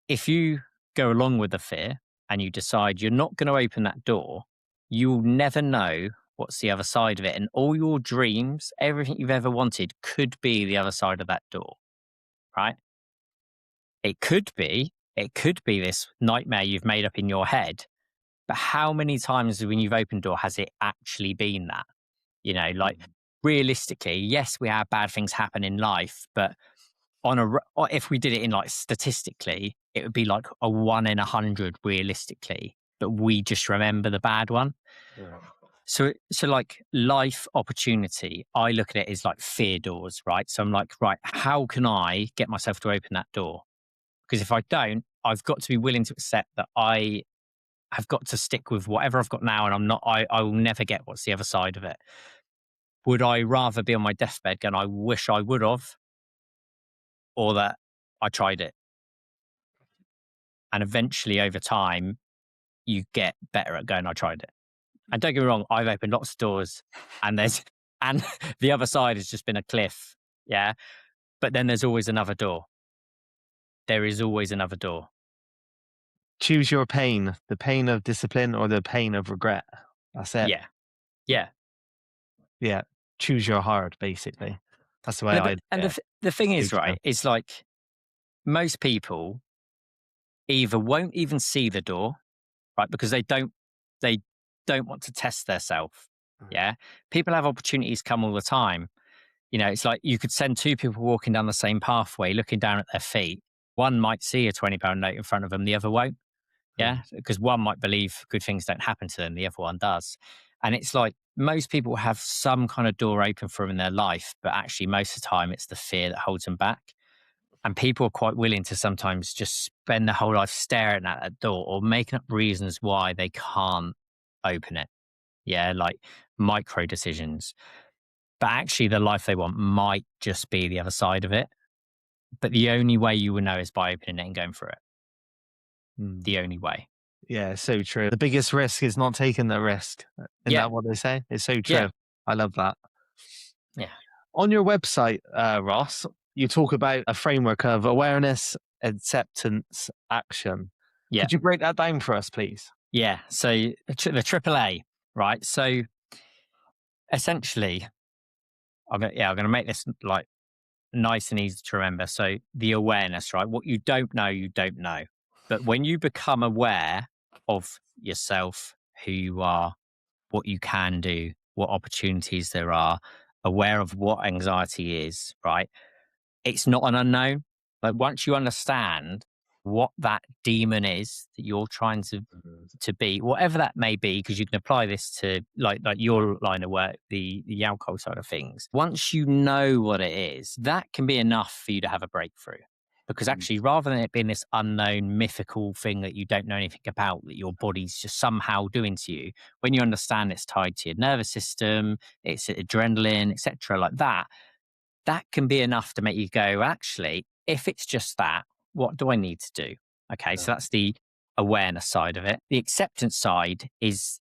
If you go along with the fear and you decide you're not going to open that door, you'll never know what's the other side of it. And all your dreams, everything you've ever wanted, could be the other side of that door, right? It could be this nightmare you've made up in your head. But how many times when you've opened door has it actually been that? Like, realistically, yes, we have bad things happen in life, but or if we did it in like statistically, it would be like a 1 in 100 realistically. But we just remember the bad one. So like life opportunity, I look at it as like fear doors, right? So I'm like, right, how can I get myself to open that door? Because if I don't, I've got to be willing to accept that I have got to stick with whatever I've got now, and I will never get what's the other side of it. Would I rather be on my deathbed going, I wish I would have, or that I tried it? And eventually over time, you get better at going, I tried it. And don't get me wrong, I've opened lots of doors and and the other side has just been a cliff. Yeah. But then there's always another door. There is always another door. Choose your pain, the pain of discipline or the pain of regret. That's it. Yeah. Yeah. Yeah. Choose your heart, basically. That's the way No, I but, look and at it. the thing So is, true. right, it's like most people either won't even see the door, right, because they don't want to test themselves. Yeah. People have opportunities come all the time. You know, it's like you could send two people walking down the same pathway, looking down at their feet. One might see a £20 note in front of them, the other won't. Yeah. Because one might believe good things don't happen to them, the other one does. And it's like most people have some kind of door open for them in their life, but actually, most of the time, it's the fear that holds them back. And people are quite willing to sometimes just spend their whole life staring at that door or making up reasons why they can't open it. Yeah. Like micro decisions. But actually, the life they want might just be the other side of it. But the only way you will know is by opening it and going through it. Mm. The only way. Yeah, so true. The biggest risk is not taking the risk. Isn't Yeah. that what they say? It's so Yeah. true. I love that. Yeah. On your website, Ross, you talk about a framework of awareness, acceptance, action. Yeah. Could you break that down for us, please? Yeah. So the AAA, right? So essentially, I'm gonna make this like nice and easy to remember. So the awareness, right? What you don't know, you don't know. But when you become aware of yourself, who you are, what you can do, what opportunities there are, aware of what anxiety is, right? It's not an unknown. Like once you understand what that demon is that you're trying to be, whatever that may be, because you can apply this to like your line of work, the alcohol side of things. Once you know what it is, that can be enough for you to have a breakthrough. Because actually, rather than it being this unknown mythical thing that you don't know anything about, that your body's just somehow doing to you, when you understand it's tied to your nervous system, it's adrenaline, etc., like that, that can be enough to make you go, actually, if it's just that, what do I need to do? Okay, so that's the awareness side of it. The acceptance side is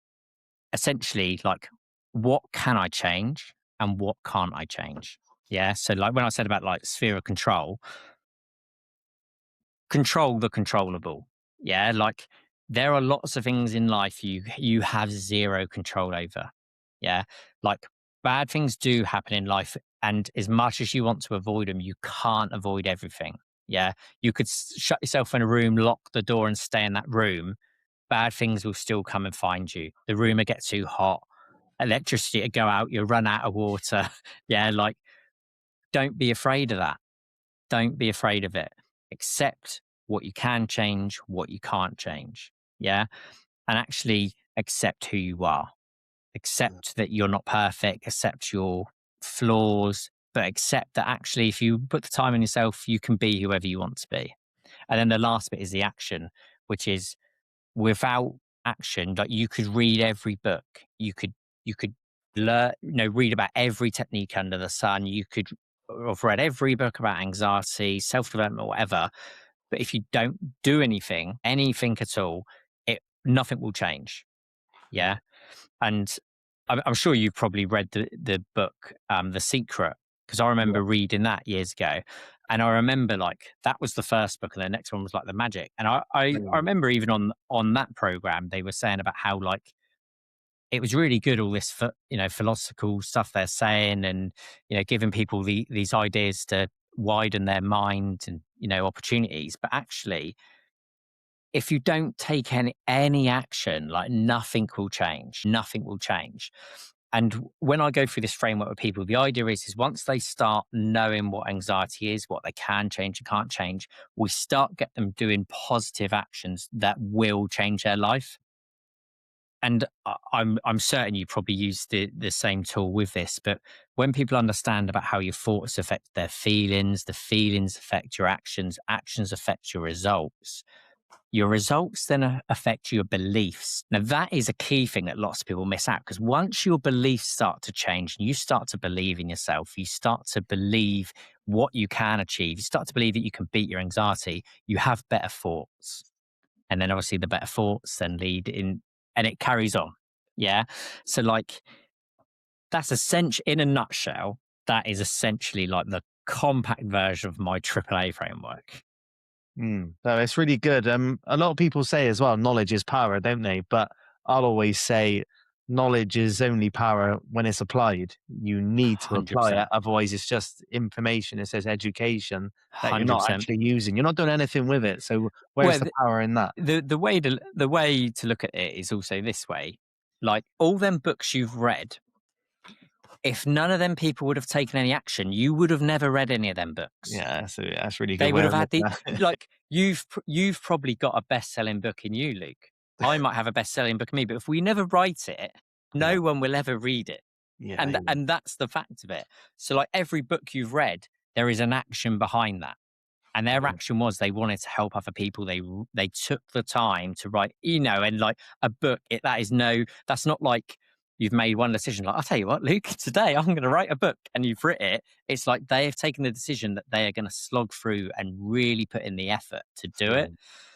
essentially like, what can I change and what can't I change? Yeah. So, like when I said about like sphere of control, control the controllable. Yeah. Like there are lots of things in life you have zero control over. Yeah. Like bad things do happen in life. And as much as you want to avoid them, you can't avoid everything. Yeah. You could shut yourself in a room, lock the door, and stay in that room. Bad things will still come and find you. The room will get too hot, electricity will go out, you'll run out of water. Yeah. Like don't be afraid of that. Don't be afraid of it. Accept what you can change, what you can't change. Yeah. And actually accept who you are. Accept that you're not perfect, accept your flaws, but accept that actually, if you put the time in yourself, you can be whoever you want to be. And then the last bit is the action, which is without action, like you could read every book, you could learn, read about every technique under the sun. You could have read every book about anxiety, self development, whatever. But if you don't do anything at all, nothing will change. Yeah. And I'm sure you've probably read the book, The Secret, because I remember reading that years ago. And I remember like that was the first book, and the next one was like The Magic. And I remember even on that program, they were saying about how like it was really good, all this philosophical stuff they're saying, and giving people these ideas to widen their mind and opportunities. But actually, if you don't take any action, like nothing will change. And when I go through this framework with people, the idea is once they start knowing what anxiety is, what they can change and can't change, we start get them doing positive actions that will change their life. And I'm certain you probably use the same tool with this, but when people understand about how your thoughts affect their feelings, the feelings affect your actions, actions affect your results then affect your beliefs. Now, that is a key thing that lots of people miss out, because once your beliefs start to change and you start to believe in yourself, you start to believe what you can achieve, you start to believe that you can beat your anxiety, you have better thoughts. And then obviously the better thoughts then lead in, and it carries on. Yeah. So, like, that's essential in a nutshell. That is essentially like the compact version of my AAA framework. No, it's really good. A lot of people say as well, knowledge is power, don't they? But I'll always say knowledge is only power when it's applied. You need to apply it. 100%. Otherwise, it's just information. It says education that you're not 100%. actually using. You're not doing anything with it. So where's Well, the power in that? the way to look at it is also this way. Like, all them books you've read, if none of them people would have taken any action, you would have never read any of them books. Yeah, that's a really good They would way have of had looking the, at it. like, you've probably got a best-selling book in you, Luke. I might have a best-selling book in me, but if we never write it, Yeah, no one will ever read it. yeah, And that's the fact of it. So, like, every book you've read, there is an action behind that. And their yeah. action was they wanted to help other people. They took the time to write, and like a book. That's not like you've made one decision. Like, I'll tell you what, Luke, today I'm going to write a book, and you've written it. It's like they have taken the decision that they are going to slog through and really put in the effort to do it.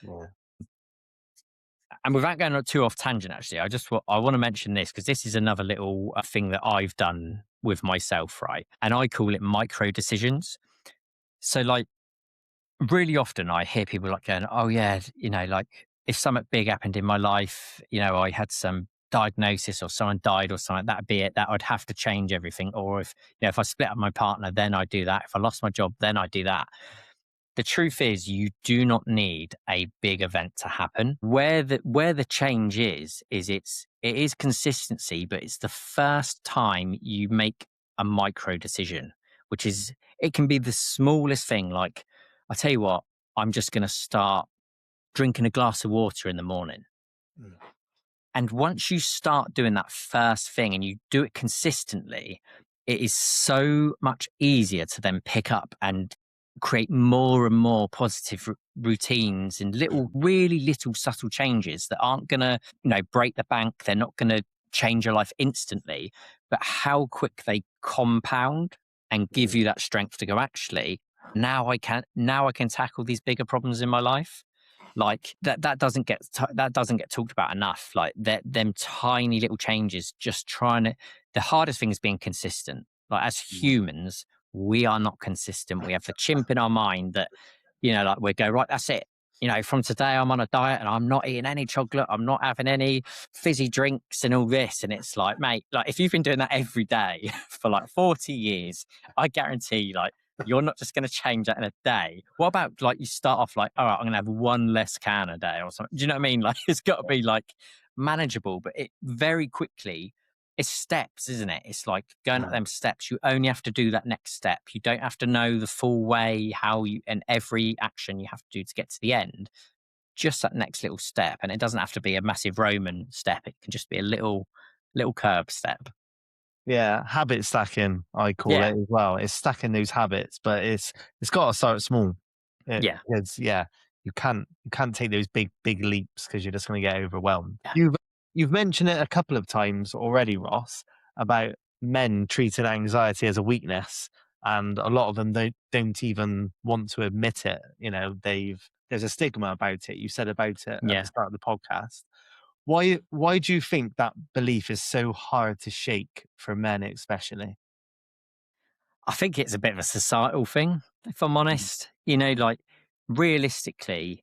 Mm, yeah. And without going too off tangent, actually, I want to mention this, because this is another little thing that I've done with myself, right? And I call it micro decisions. So, like, really often I hear people like going, "Oh yeah, like, if something big happened in my life, I had some diagnosis or someone died or something, that'd be it. That I'd have to change everything. Or if I split up my partner, then I'd do that. If I lost my job, then I'd do that." The truth is, you do not need a big event to happen. Where the change it is consistency, but it's the first time you make a micro decision, which is, it can be the smallest thing. Like, I tell you what, I'm just going to start drinking a glass of water in the morning. Mm, And once you start doing that first thing and you do it consistently, it is so much easier to then pick up and create more and more positive routines and really little subtle changes that aren't going to, break the bank. They're not going to change your life instantly, but how quick they compound and give mm, you that strength to go, actually, now I can tackle these bigger problems in my life. Like, that doesn't get talked about enough. Like, that them tiny little changes, just trying to. The hardest thing is being consistent. Like, as mm, humans, we are not consistent. We have the chimp in our mind that, like, we go, right, that's it. From today I'm on a diet and I'm not eating any chocolate. I'm not having any fizzy drinks and all this. And it's like, mate, like, if you've been doing that every day for like 40 years, I guarantee, like, you're not just going to change that in a day. What about, like, you start off like, all right, I'm going to have one less can a day or something. Do you know what I mean? Like, it's got to be like manageable, but it very quickly, it's steps, isn't it? It's like going up mm. them steps. You only have to do that next step. You don't have to know the full way, and every action you have to do to get to the end. Just that next little step. And it doesn't have to be a massive Roman step. It can just be a little curb step. Yeah, habit stacking, I call Yeah. it as well. It's stacking those habits, but it's got to start small. Yeah. Because yeah, you can't take those big leaps because you're just going to get overwhelmed. Yeah. You've mentioned it a couple of times already, Ross, about men treating anxiety as a weakness, and a lot of them don't even want to admit it. There's a stigma about it. You said about it at the Yeah. start of the podcast. Why do you think that belief is so hard to shake for men especially? I think it's a bit of a societal thing, if I'm Mm, honest. Like, realistically,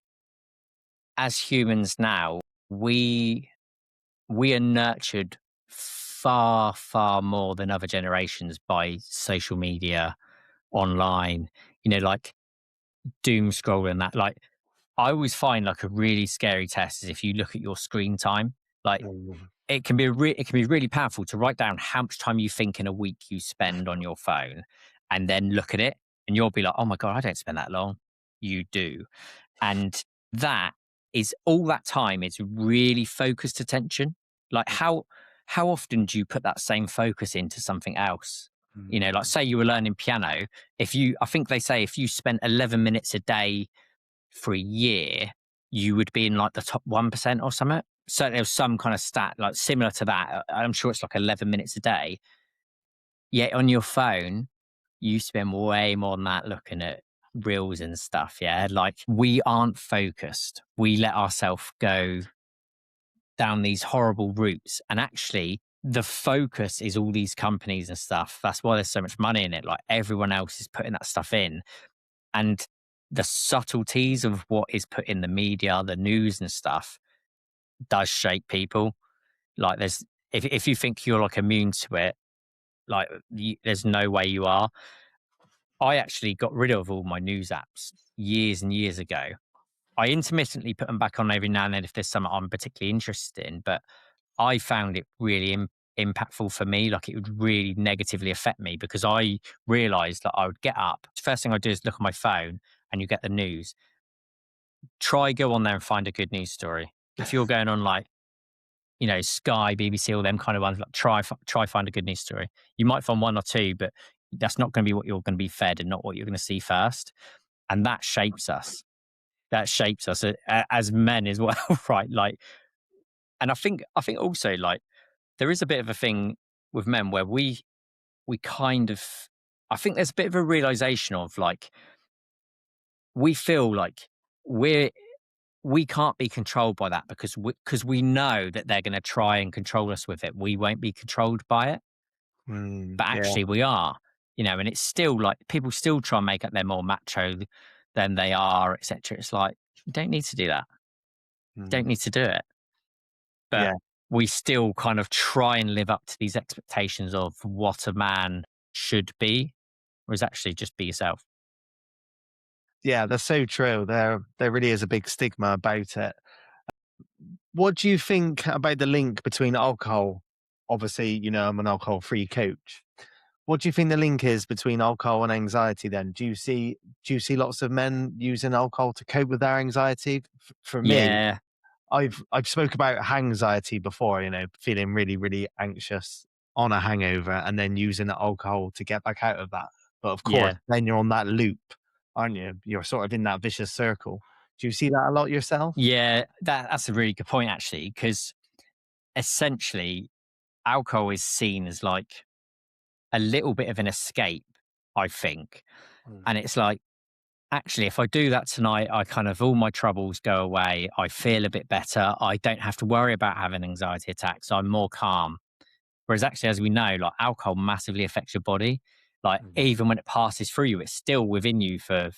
as humans now, we we are nurtured far, far more than other generations by social media, online, like doom scrolling, that. Like, I always find, like, a really scary test is if you look at your screen time. Like, mm, it can be really powerful to write down how much time you think in a week you spend on your phone, and then look at it, and you'll be like, "Oh my god, I don't spend that long." You do. And that is all that time is really focused attention. Like how often do you put that same focus into something else? You know, like Mm. say you were learning piano. I think they say if you spent 11 minutes a day for a year, you would be in like the top 1% or something. So there was some kind of stat like similar to that. I'm sure it's like 11 minutes a day. Yet on your phone, you spend way more than that looking at reels and stuff. Yeah. Like we aren't focused. We let ourselves go down these horrible routes. And actually, the focus is all these companies and stuff. That's why there's so much money in it. Like everyone else is putting that stuff in. And the subtleties of what is put in the media, the news and stuff does shake people. Like if you think you're like immune to it, like there's no way you are. I actually got rid of all my news apps years and years ago. I intermittently put them back on every now and then if there's something I'm particularly interested in, but I found it really impactful for me. Like it would really negatively affect me because I realized that I would get up. The first thing I do is look at my phone and you get the news. Try go on there and find a good news story. If you're going on like, you know, Sky, BBC, all them kind of ones, like try find a good news story. You might find one or two, but that's not going to be what you're going to be fed and not what you're going to see first. And that shapes us. That shapes us as men as well, right? Like, and I think also like there is a bit of a thing with men where we kind of I think there's a bit of a realization of like we feel like we're we can't be controlled by that because we know that they're going to try and control us with it. We won't be controlled by it, but Yeah. actually we are, you know. And it's still like people still try and make up they're more macho than they are, etc. It's like you don't need to do that. You don't Mm. need to do it, but Yeah. we still kind of try and live up to these expectations of what a man should be, whereas actually just be yourself. Yeah, that's so true. There really is a big stigma about it. What do you think about the link between alcohol? Obviously, you know, I'm an alcohol-free coach. What do you think the link is between alcohol and anxiety then? Do you see lots of men using alcohol to cope with their anxiety? For me, Yeah, I've spoke about anxiety before, you know, feeling really, really anxious on a hangover and then using the alcohol to get back out of that. But of course, yeah, then you're on that loop, aren't you? You're sort of in that vicious circle. Do you see that a lot yourself? yeah. That's a really good point actually, because essentially alcohol is seen as like a little bit of an escape, I think. Mm. And it's like, actually, if I do that tonight, I kind of all my troubles go away. I feel a bit better. I don't have to worry about having anxiety attacks. I'm more calm. Whereas actually, as we know, like alcohol massively affects your body. Like Mhm. even when it passes through you, it's still within you for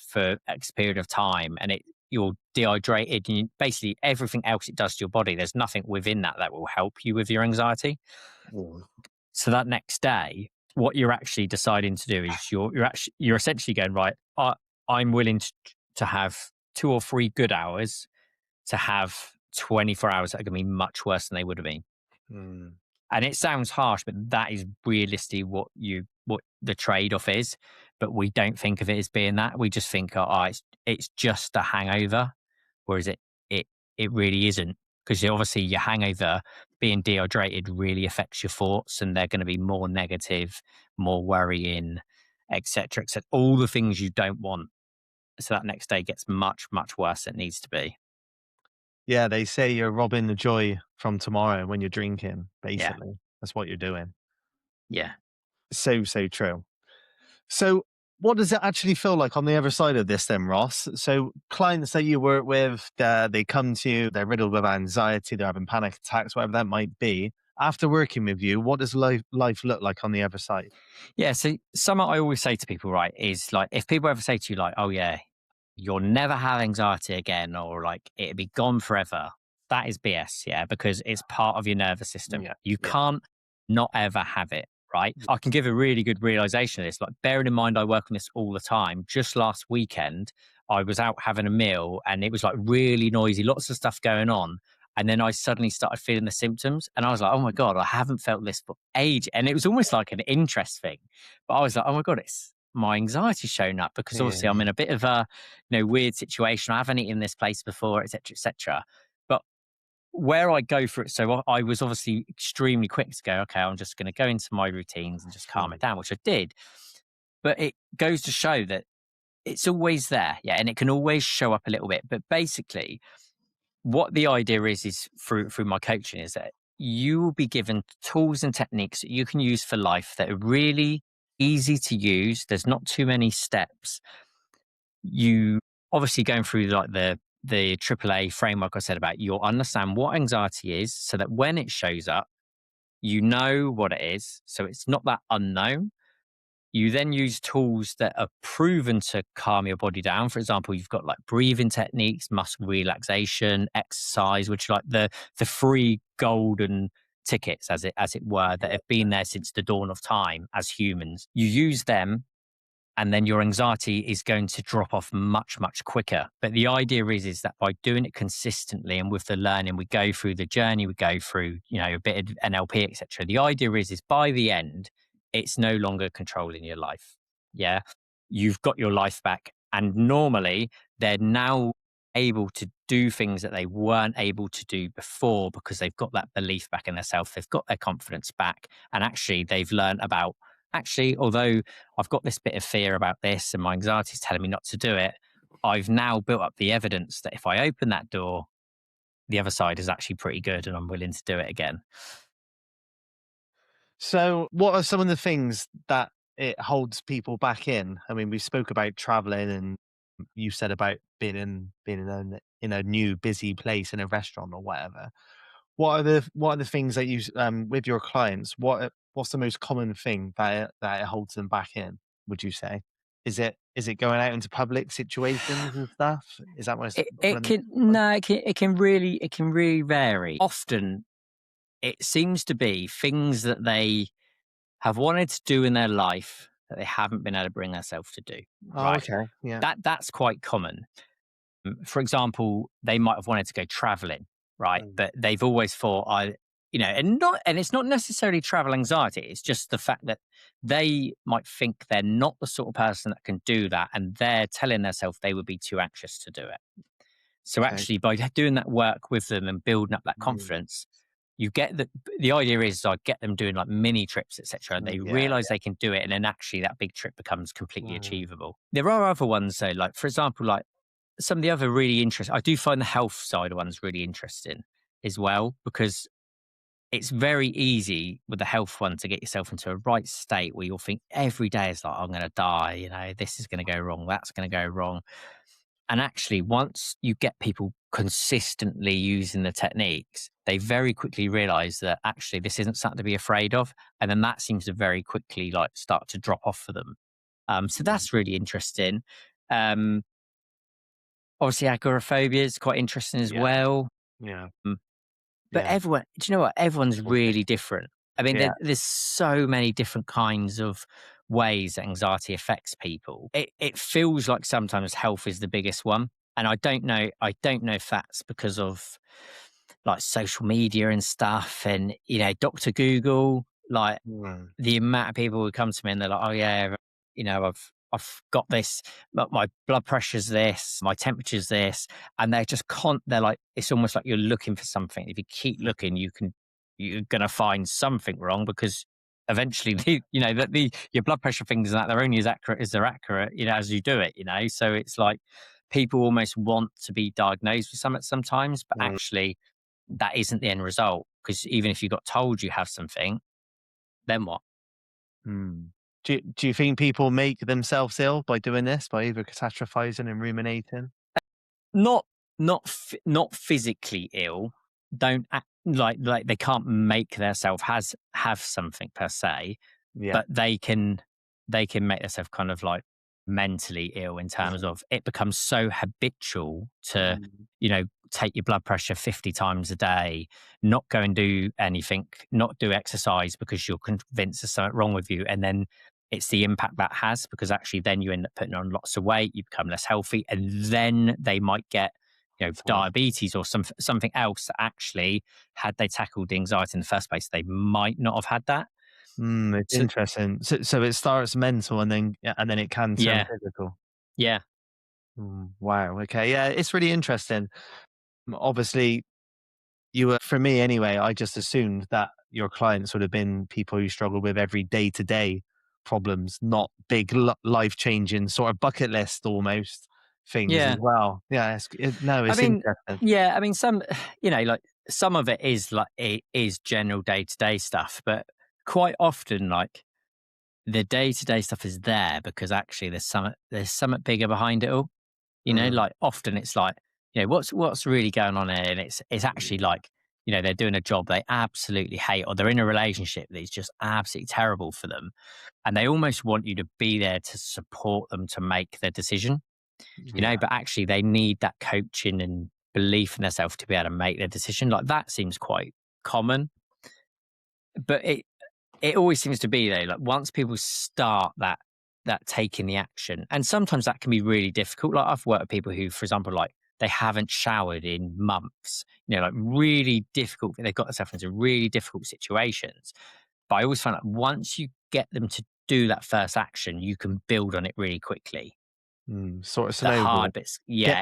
X period of time, and you're dehydrated. And basically, everything else it does to your body, there's nothing within that will help you with your anxiety. Mm. So that next day, what you're actually deciding to do is you're essentially going right. I'm willing to have 2 or 3 good hours to have 24 hours that are going to be much worse than they would have been. Mm. And it sounds harsh, but that is realistically what the trade off is. But we don't think of it as being that. We just think, it's just a hangover, whereas it it really isn't. Because obviously your hangover, being dehydrated, really affects your thoughts, and they're going to be more negative, more worrying, etc., etc. All the things you don't want. So that next day gets much much worse than it needs to be. Yeah, they say you're robbing the joy from tomorrow when you're drinking, Yeah, basically. That's what you're doing. yeah. So, so true. So, what does it actually feel like on the other side of this then, Ross? So, clients that you work with, they come to you, they're riddled with anxiety, they're having panic attacks, whatever that might be. After working with you, what does life look like on the other side? Yeah, so something I always say to people, right, is like if people ever say to you, like, oh, yeah, you'll never have anxiety again, or like it'll be gone forever, that is BS, yeah, because it's part of your nervous system. Yeah, You yeah. can't not ever have it, right? I can give a really good realization of this. Like, bearing in mind, I work on this all the time. Just last weekend, I was out having a meal and it was like really noisy, lots of stuff going on. And then I suddenly started feeling the symptoms. And I was like, oh my God, I haven't felt this for age. And it was almost like an interest thing. But I was like, oh my God, it's my anxiety showing up because obviously I'm Yeah. in a bit of a weird situation. I haven't eaten this place before, etc., etc. But where I go for it, so I was obviously extremely quick to go, okay, I'm just going to go into my routines and just calm it Mm. down, which I did. But it goes to show that it's always there. Yeah. And it can always show up a little bit. But basically, what the idea is through my coaching is that you will be given tools and techniques that you can use for life that are really easy to use. There's not too many steps. You obviously going through like the AAA framework I said about, you'll understand what anxiety is so that when it shows up, you know what it is. So it's not that unknown. You then use tools that are proven to calm your body down. For example, you've got like breathing techniques, muscle relaxation, exercise, which are like the free golden tickets, as it were, that have been there since the dawn of time as humans. You use them and then your anxiety is going to drop off much, much quicker. But the idea is that by doing it consistently and with the learning, we go through the journey, we go through, a bit of NLP, etc. The idea is by the end, it's no longer controlling your life. Yeah. You've got your life back. And normally they're now able to do things that they weren't able to do before because they've got that belief back in themselves. They've got their confidence back. And actually they've learned about, although I've got this bit of fear about this and my anxiety is telling me not to do it, I've now built up the evidence that if I open that door, the other side is actually pretty good and I'm willing to do it again. So, what are some of the things that it holds people back in? I mean, we spoke about traveling, and you said about being in a new busy place in a restaurant or whatever. What are the things that with your clients? What's the most common thing that it holds them back in? Would you say? Is it going out into public situations and stuff? Is that It, one it of the can biggest ones? no, it can really vary. Often it seems to be things that they have wanted to do in their life that they haven't been able to bring themselves to do. Oh, Right. okay, yeah. That's quite common. For example, they might have wanted to go traveling, right? Mm, But they've always thought, and it's not necessarily travel anxiety. It's just the fact that they might think they're not the sort of person that can do that, and they're telling themselves they would be too anxious to do it. So okay. actually, by doing that work with them and building up that Mm, confidence, you get the idea is I get them doing like mini trips, etc. They yeah, realize they can do it, and then actually that big trip becomes completely yeah. achievable. There are other ones though, like for example, like some of the other really interesting, I do find the health side ones really interesting as well, because it's very easy with the health one to get yourself into a right state where you'll think every day is like, I'm going to die, this is going to go wrong, that's going to go wrong. And actually, once you get people consistently using the techniques, they very quickly realize that actually this isn't something to be afraid of. And then that seems to very quickly like start to drop off for them. So Mm, that's really interesting. Um, Obviously, agoraphobia is quite interesting as yeah, well. yeah, Mm, But yeah, do you know what? Everyone's okay, really different. I mean, yeah. there's so many different kinds of ways that anxiety affects people. It feels like sometimes health is the biggest one, and I don't know. I don't know if that's because of like social media and stuff, and Doctor Google. Like Mm, the amount of people who come to me and they're like, "Oh yeah, I've got this. My blood pressure's this, my temperature's this," and they're just they're like, it's almost like you're looking for something. If you keep looking, you're gonna find something wrong because eventually, that your blood pressure things and that they're only as accurate as they're accurate, as you do it. So it's like people almost want to be diagnosed with something sometimes, but mm, actually, that isn't the end result because even if you got told you have something, then what? mm. Do you think people make themselves ill by doing this, by either catastrophizing and ruminating? Not not physically ill. Don't act, like they can't make themselves has have something per se, Yeah. but they can make themselves kind of like mentally ill in terms Mm, of it becomes so habitual to mm, take your blood pressure 50 times a day, not go and do anything, not do exercise because you're convinced there's something wrong with you, and then it's the impact that has because actually then you end up putting on lots of weight, you become less healthy, and then they might get so, diabetes or something else that actually had they tackled the anxiety in the first place they might not have had that. it's So interesting. So it starts mental and then yeah, and then it can turn yeah, physical. yeah. Wow. Okay. Yeah, it's really interesting. Obviously, You were, for me anyway, I just assumed that your clients would have been people who struggle with every day-to-day problems, not big life-changing sort of bucket list almost things as Yeah. well. Yeah, no, I it's mean, interesting. yeah, I mean, some, like some of it is like, it is general day to day stuff, but quite often, like the day to day stuff is there because actually there's something bigger behind it all. Mm, Like often it's like, what's really going on here? And it's actually like, they're doing a job they absolutely hate, or they're in a relationship that's just absolutely terrible for them. And they almost want you to be there to support them to make their decision, yeah. but actually they need that coaching and belief in themselves to be able to make their decision. Like that seems quite common, but it always seems to be though, like once people start that taking the action, and sometimes that can be really difficult. Like I've worked with people who, for example, like they haven't showered in months, like really difficult. They've got themselves into really difficult situations. But I always find that once you get them to do that first action, you can build on it really quickly. Sort of The hard snowball. bits, Get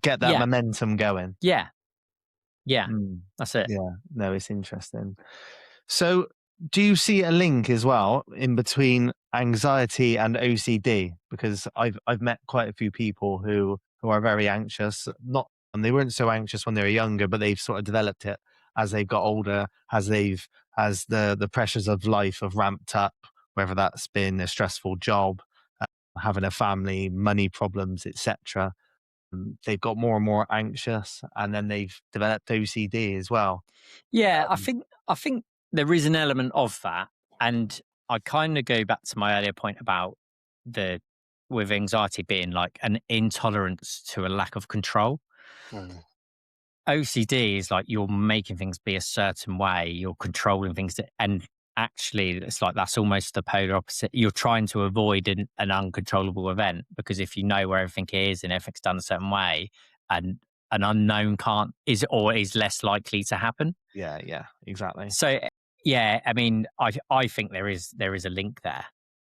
get that yeah, momentum going. yeah, yeah. Mm, That's it. yeah, no, it's interesting. So, do you see a link as well in between anxiety and OCD? Because I've met quite a few people who are very anxious. Not and they weren't so anxious when they were younger, but they've sort of developed it as they've got older, as the pressures of life have ramped up, whether that's been a stressful job, having a family, money problems, etc. They've got more and more anxious, and then they've developed OCD as well. Yeah, Um, I think there is an element of that, and I kind of go back to my earlier point about the with anxiety being like an intolerance to a lack of control. mm, OCD is like you're making things be a certain way, you're controlling things, and actually, it's like that's almost the polar opposite. You're trying to avoid an uncontrollable event because if you know where everything is and everything's done a certain way, and an unknown can't is less likely to happen. yeah, yeah, exactly. So yeah, I mean, I think there is a link there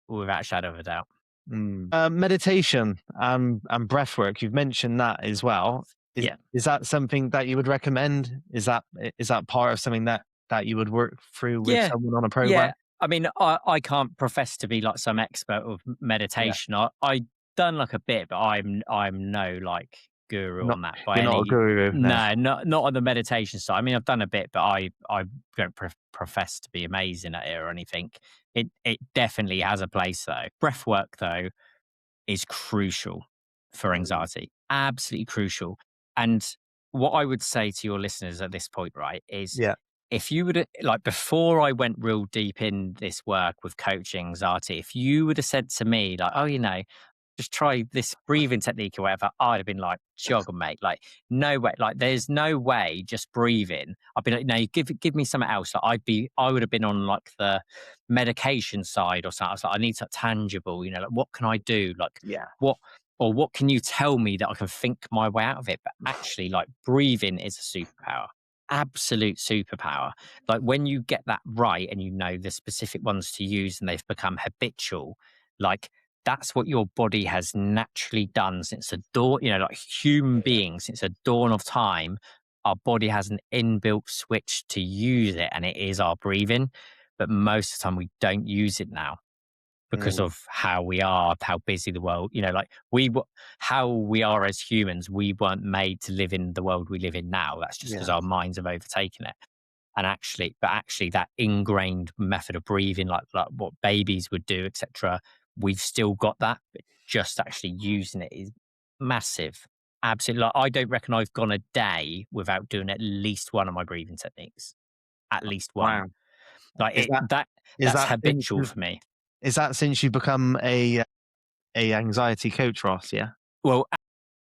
without a shadow of a doubt. Meditation and breath work. You've mentioned that as well. Yeah. Is that something that you would recommend? Is that part of something that you would work through with Yeah, someone on a yeah. program? I mean, I can't profess to be like some expert of Yeah, meditation. I done like a bit, but I'm no like guru not on that by you're not a any. guru, no. No, not on the meditation side. I mean, I've done a bit, but I don't profess to be amazing at it or anything. It definitely has a place though. Breath work though is crucial for Mm, anxiety, absolutely crucial. And what I would say to your listeners at this point, right, is yeah, if you would like before I went real deep in this work with coaching anxiety, if you would have said to me, like, oh, just try this breathing technique or whatever, I'd have been like, jog on, mate. Like, no way. Like, there's no way just breathing. I'd be like, no, give me something else. Like, I would have been on like the medication side or something. I was like, I need something tangible, like what can I do? Like, yeah, what, or what can you tell me that I can think my way out of it? But actually, like, breathing is a superpower, absolute superpower. Like, when you get that right and you know the specific ones to use and they've become habitual, like, that's what your body has naturally done since the dawn, like human beings, since the dawn of time. Our body has an inbuilt switch to use it, and it is our breathing. But most of the time, we don't use it now because mm, of how we are, how busy the world, like how we are as humans. We weren't made to live in the world we live in now. That's just because yeah, our minds have overtaken it. And actually that ingrained method of breathing, like what babies would do, etc., we've still got that, but just actually using it is massive. Absolutely. Like, I don't reckon I've gone a day without doing at least one of my breathing techniques, at least one. wow. Like Is it that that is that's that since habitual for me. you've become a anxiety coach, Ross? Yeah. Well,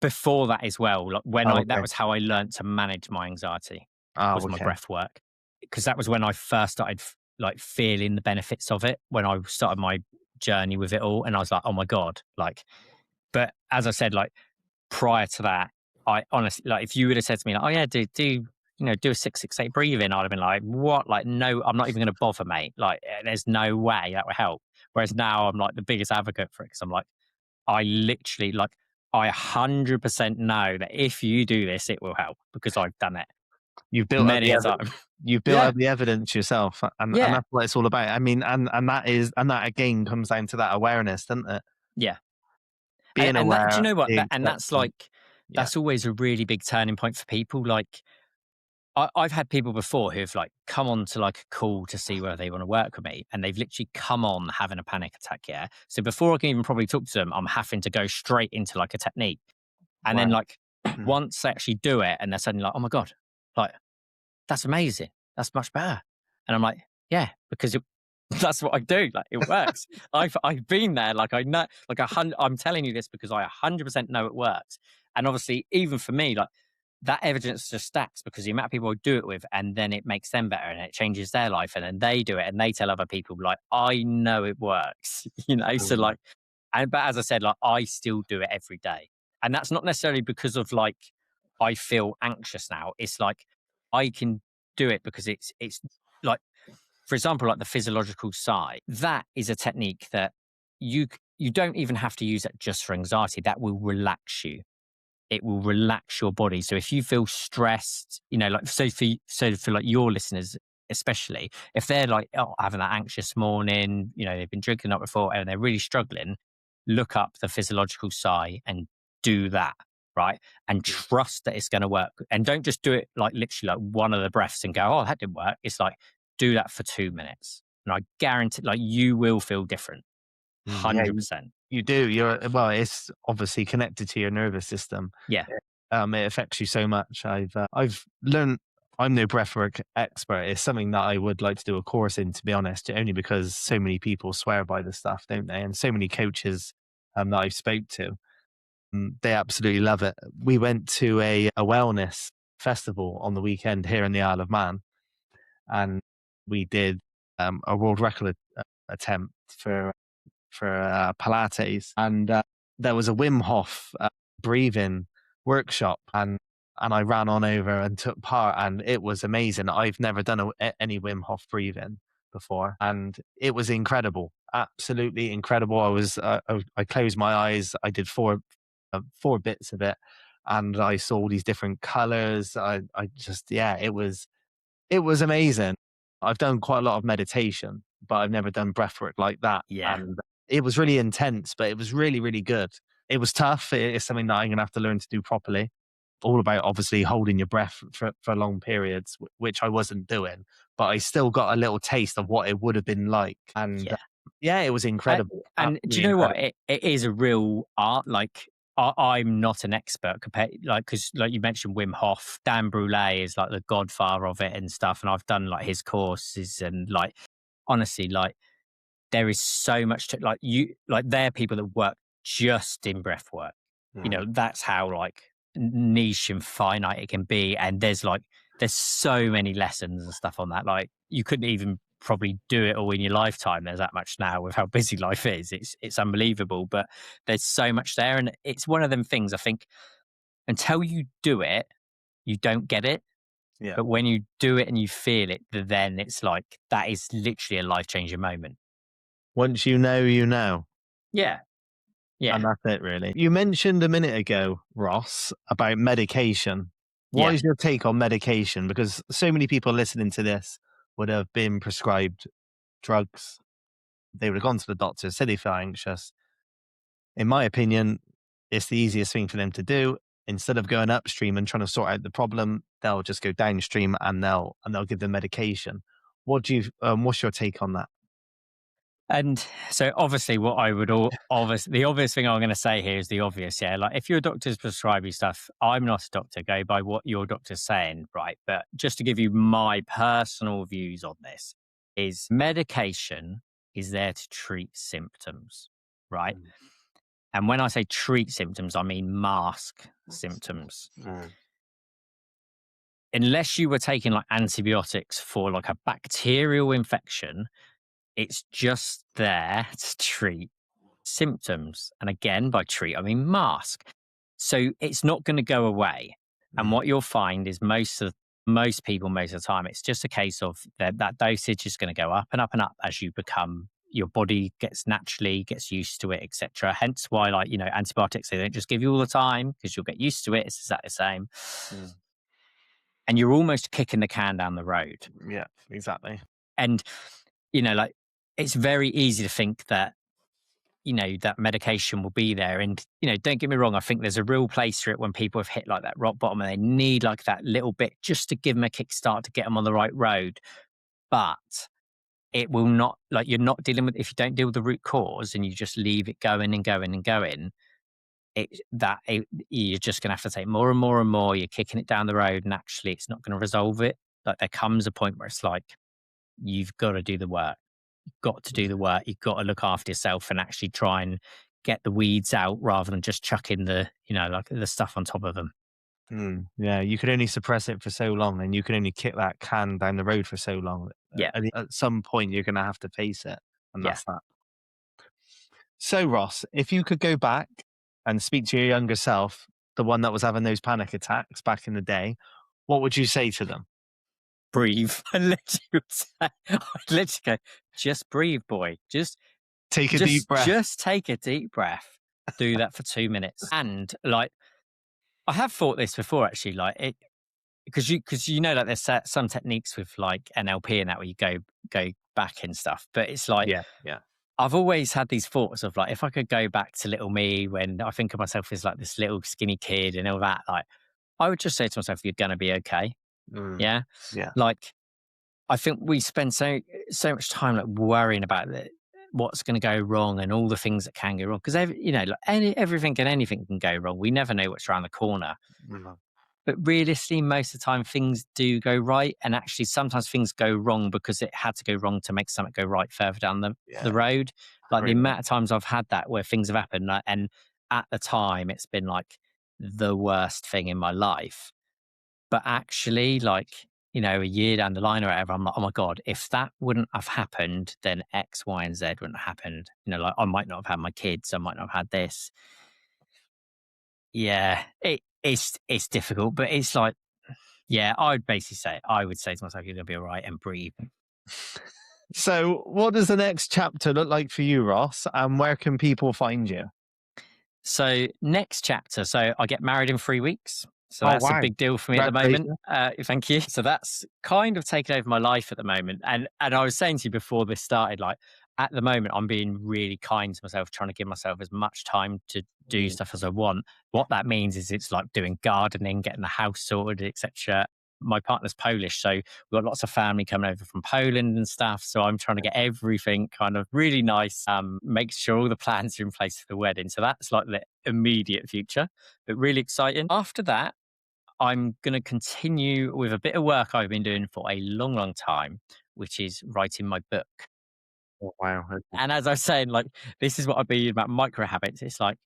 before that as well, like when Oh, that okay. was how I learned to manage my anxiety, Oh, was my okay. breath work, because that was when I first started like feeling the benefits of it, when I started my journey with it all, and I was like, oh my god, like. But as I said, like prior to that, I honestly, like, if you would have said to me, like, oh yeah, do a 6-6-8 breathing, I'd have been like, what? Like, no, I'm not even going to bother, mate. Like, there's no way that would help. Whereas now I'm like the biggest advocate for it because I'm like, I literally like I 100% know that if you do this, it will help because I've done it. You've built up many a time. you've built Yeah, up the evidence yourself, and yeah, that's what it's all about. I mean, and that again comes down to that awareness, doesn't it? yeah. Being And that, do you aware, know what? being And that's accepting. like, Yeah, that's always a really big turning point for people. Like, I've had people before who've like come on to like a call to see whether they want to work with me, and they've literally come on having a panic attack. Yeah. So before I can even probably talk to them, I'm having to go straight into like a technique. And then right. like Mm. once they actually do it and they're suddenly like, oh my God, like that's amazing. That's much better. And I'm like, yeah, because that's what I do. Like it works. I've been there. Like I know, like I'm telling you this because I 100% know it works. And obviously, even for me, like that evidence just stacks because the amount of people I do it with, and then it makes them better and it changes their life, and then they do it and they tell other people, like I know it works. So Mm. like, and but as I said, like I still do it every day, and that's not necessarily because of like I feel anxious now. It's like I can do it because it's like, for example, like the physiological side. That is a technique that you don't even have to use it just for anxiety. That will relax you. It will relax your body. So if you feel stressed, like so for like your listeners, especially if they're like, oh, having that anxious morning, they've been drinking up before and they're really struggling, look up the physiological sigh and do that, right? And trust that it's going to work. And don't just do it like literally like one of the breaths and go, oh, that didn't work. It's like do that for 2 minutes. And I guarantee like you will feel different. Yeah, 100%. you do. Well, it's obviously connected to your nervous system. Yeah. It affects you so much. I've learned. I'm no breathwork expert. It's something that I would like to do a course in, to be honest, only because so many people swear by the stuff, don't they? And so many coaches that I've spoke to, they absolutely love it. We went to a wellness festival on the weekend here in the Isle of Man, and we did a world record attempt for Pilates, and there was a Wim Hof breathing workshop, and I ran on over and took part, and it was amazing. I've never done any Wim Hof breathing before, and it was incredible, absolutely incredible. I closed my eyes, I did four bits of it, and I saw all these different colors. I just yeah, it was amazing. I've done quite a lot of meditation, but I've never done breath work like that. Yeah. And it was really intense, but it was really, really good. It was tough. It's something that I'm going to have to learn to do properly. All about obviously holding your breath for long periods, which I wasn't doing, but I still got a little taste of what it would have been like. And Yeah. yeah, it was incredible. And do you Absolutely know what? incredible. It is a real art. Like I'm not an expert compared, like because like you mentioned Wim Hof, Dan Brule is like the godfather of it and stuff. And I've done like his courses and like honestly, like there is so much to like you like there are people that work just in breath work. Mm. That's how like niche and finite it can be. And there's so many lessons and stuff on that. Like you couldn't even probably do it all in your lifetime. There's that much now with how busy life is. It's unbelievable. But there's so much there. And it's one of them things I think until you do it, you don't get it. Yeah. But when you do it and you feel it, then it's like that is literally a life changing moment. Once you know, you know. Yeah. Yeah. And that's it, really. You mentioned a minute ago, Ross, about medication. What Yeah. is your take on medication? Because so many people listening to this would have been prescribed drugs. They would have gone to the doctor, said they feel anxious. In my opinion, it's the easiest thing for them to do. Instead of going upstream and trying to sort out the problem, they'll just go downstream and they'll give them medication. What's your take on that? And so obviously what I would all the obvious thing I'm going to say here is the obvious. Yeah. Like if your doctor's prescribing stuff, I'm not a doctor, go by what your doctor's saying. Right. But just to give you my personal views on this is medication is there to treat symptoms. Right. Mm. And when I say treat symptoms, I mean mask symptoms. Mm. Unless you were taking like antibiotics for like a bacterial infection, it's just there to treat symptoms. And again, by treat, I mean mask. So it's not going to go away. And Mm. what you'll find is most people, most of the time, it's just a case of that dosage is going to go up and up and up as you become your body gets used to it, etc. Hence why, like, antibiotics, they don't just give you all the time because you'll get used to it. It's exactly the same. Mm. and you're almost kicking the can down the road. Yeah, exactly. And, like, it's very easy to think that, that medication will be there. And, don't get me wrong, I think there's a real place for it when people have hit like that rock bottom and they need like that little bit just to give them a kickstart to get them on the right road. But it will not, like, you're not dealing with, if you don't deal with the root cause and you just leave it going and going and going, you're just going to have to take more and more and more. You're kicking it down the road, and actually, it's not going to resolve it. Like, there comes a point where it's like, you've got to do the work. You've got to do the work. You've got to look after yourself and actually try and get the weeds out rather than just chucking like the stuff on top of them. Yeah, you could only suppress it for so long, and you can only kick that can down the road for so long. Yeah, At some point, you're going to have to face it, and yeah. that's that. So, Ross, if you could go back and speak to your younger self, the one that was having those panic attacks back in the day, what would you say to them? Breathe. I'd literally go, just breathe, boy. Take a deep breath. Just take a deep breath. Do that for 2 minutes. And like, I have thought this before, actually, like it, because like there's some techniques with like NLP and that where you go back and stuff. But it's like, Yeah. I've always had these thoughts of like, if I could go back to little me when I think of myself as like this little skinny kid and all that, like, I would just say to myself, you're going to be okay. Mm, Yeah. yeah. Like, I think we spend so much time like worrying about what's going to go wrong and all the things that can go wrong. Because, like everything and anything can go wrong. We never know what's around the corner. Mm, But realistically, most of the time things do go right. And actually, sometimes things go wrong because it had to go wrong to make something go right further down the road. Like the amount of times I've had that where things have happened. And at the time, it's been like the worst thing in my life. But actually, like, a year down the line or whatever, I'm like, oh my God, if that wouldn't have happened, then X, Y, and Z wouldn't have happened. Like I might not have had my kids, I might not have had this. Yeah, it's difficult, but it's like, yeah, I would say to myself, you're gonna be all right, and breathe. So, what does the next chapter look like for you, Ross? And where can people find you? So next chapter. So I get married in 3 weeks. So Oh, that's a wow. big deal for me at the moment. Thank you. So that's kind of taken over my life at the moment. And I was saying to you before this started, like at the moment, I'm being really kind to myself, trying to give myself as much time to do stuff as I want. What that means is it's like doing gardening, getting the house sorted, etc. My partner's Polish, so we've got lots of family coming over from Poland and stuff. So I'm trying to get everything kind of really nice, make sure all the plans are in place for the wedding. So that's like the immediate future, but really exciting. After that, I'm going to continue with a bit of work I've been doing for a long, long time, which is writing my book. Oh, wow. Okay. And as I was saying, like, this is what I've been about micro habits. It's like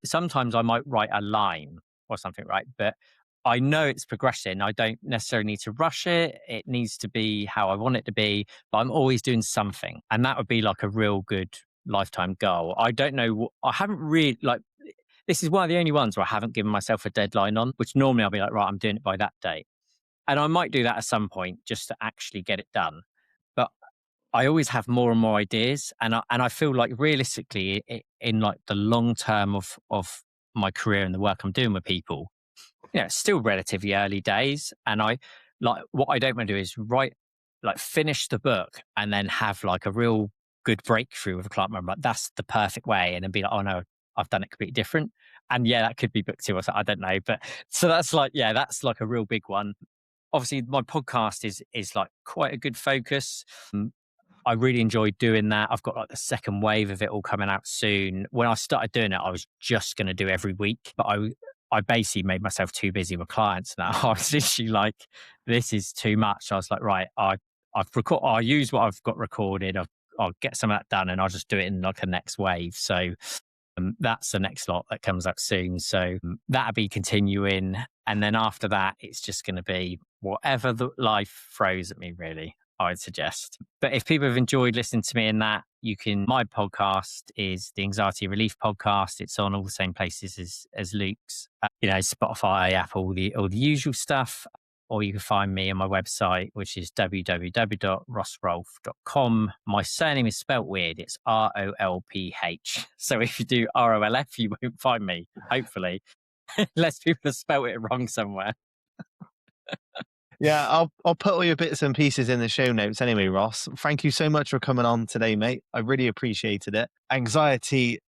sometimes I might write a line or something, right? But I know it's progressing. I don't necessarily need to rush it. It needs to be how I want it to be, but I'm always doing something. And that would be like a real good lifetime goal. I don't know. I haven't really, like, this is one of the only ones where I haven't given myself a deadline on, which normally I'll be like, right, I'm doing it by that date. And I might do that at some point just to actually get it done. But I always have more and more ideas, and I feel like realistically, in like the long term of my career and the work I'm doing with people, it's still relatively early days, and I like what I don't want to do is finish the book and then have like a real good breakthrough with a client. I'm like, that's the perfect way, and then be like, oh no, I've done it completely different, and yeah, that could be book 2 or something. I don't know, but so that's like, yeah, that's like a real big one. Obviously, my podcast is like quite a good focus. I really enjoyed doing that. I've got like the second wave of it all coming out soon. When I started doing it, I was just going to do every week, but I basically made myself too busy with clients now. I was literally like, this is too much. I was like, right, I'll use what I've got recorded. I'll get some of that done, and I'll just do it in like a next wave. So that's the next lot that comes up soon. So that'll be continuing. And then after that, it's just going to be whatever the life throws at me, really, I would suggest. But if people have enjoyed listening to me in that, my podcast is the Anxiety Relief Podcast. It's on all the same places as Luke's, Spotify, Apple, all the usual stuff. Or you can find me on my website, which is www.rossrolph.com. My surname is spelt weird. It's ROLPH. So if you do ROLF, you won't find me, hopefully, unless people have spelt it wrong somewhere. Yeah, I'll put all your bits and pieces in the show notes anyway, Ross. Thank you so much for coming on today, mate. I really appreciated it. Anxiety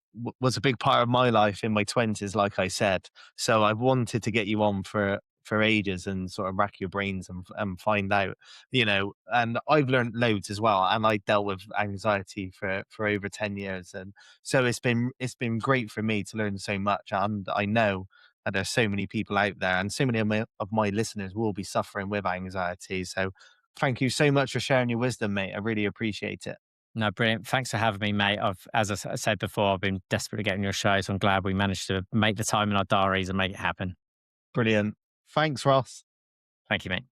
was a big part of my life in my 20s, like I said. So I wanted to get you on for ages and sort of rack your brains and find out, and I've learned loads as well. And I dealt with anxiety for over 10 years. And so it's been great for me to learn so much. And I know and there's so many people out there, and so many of my listeners will be suffering with anxiety. So, thank you so much for sharing your wisdom, mate. I really appreciate it. No, brilliant. Thanks for having me, mate. As I said before, I've been desperate to get on your show, so I'm glad we managed to make the time in our diaries and make it happen. Brilliant. Thanks, Ross. Thank you, mate.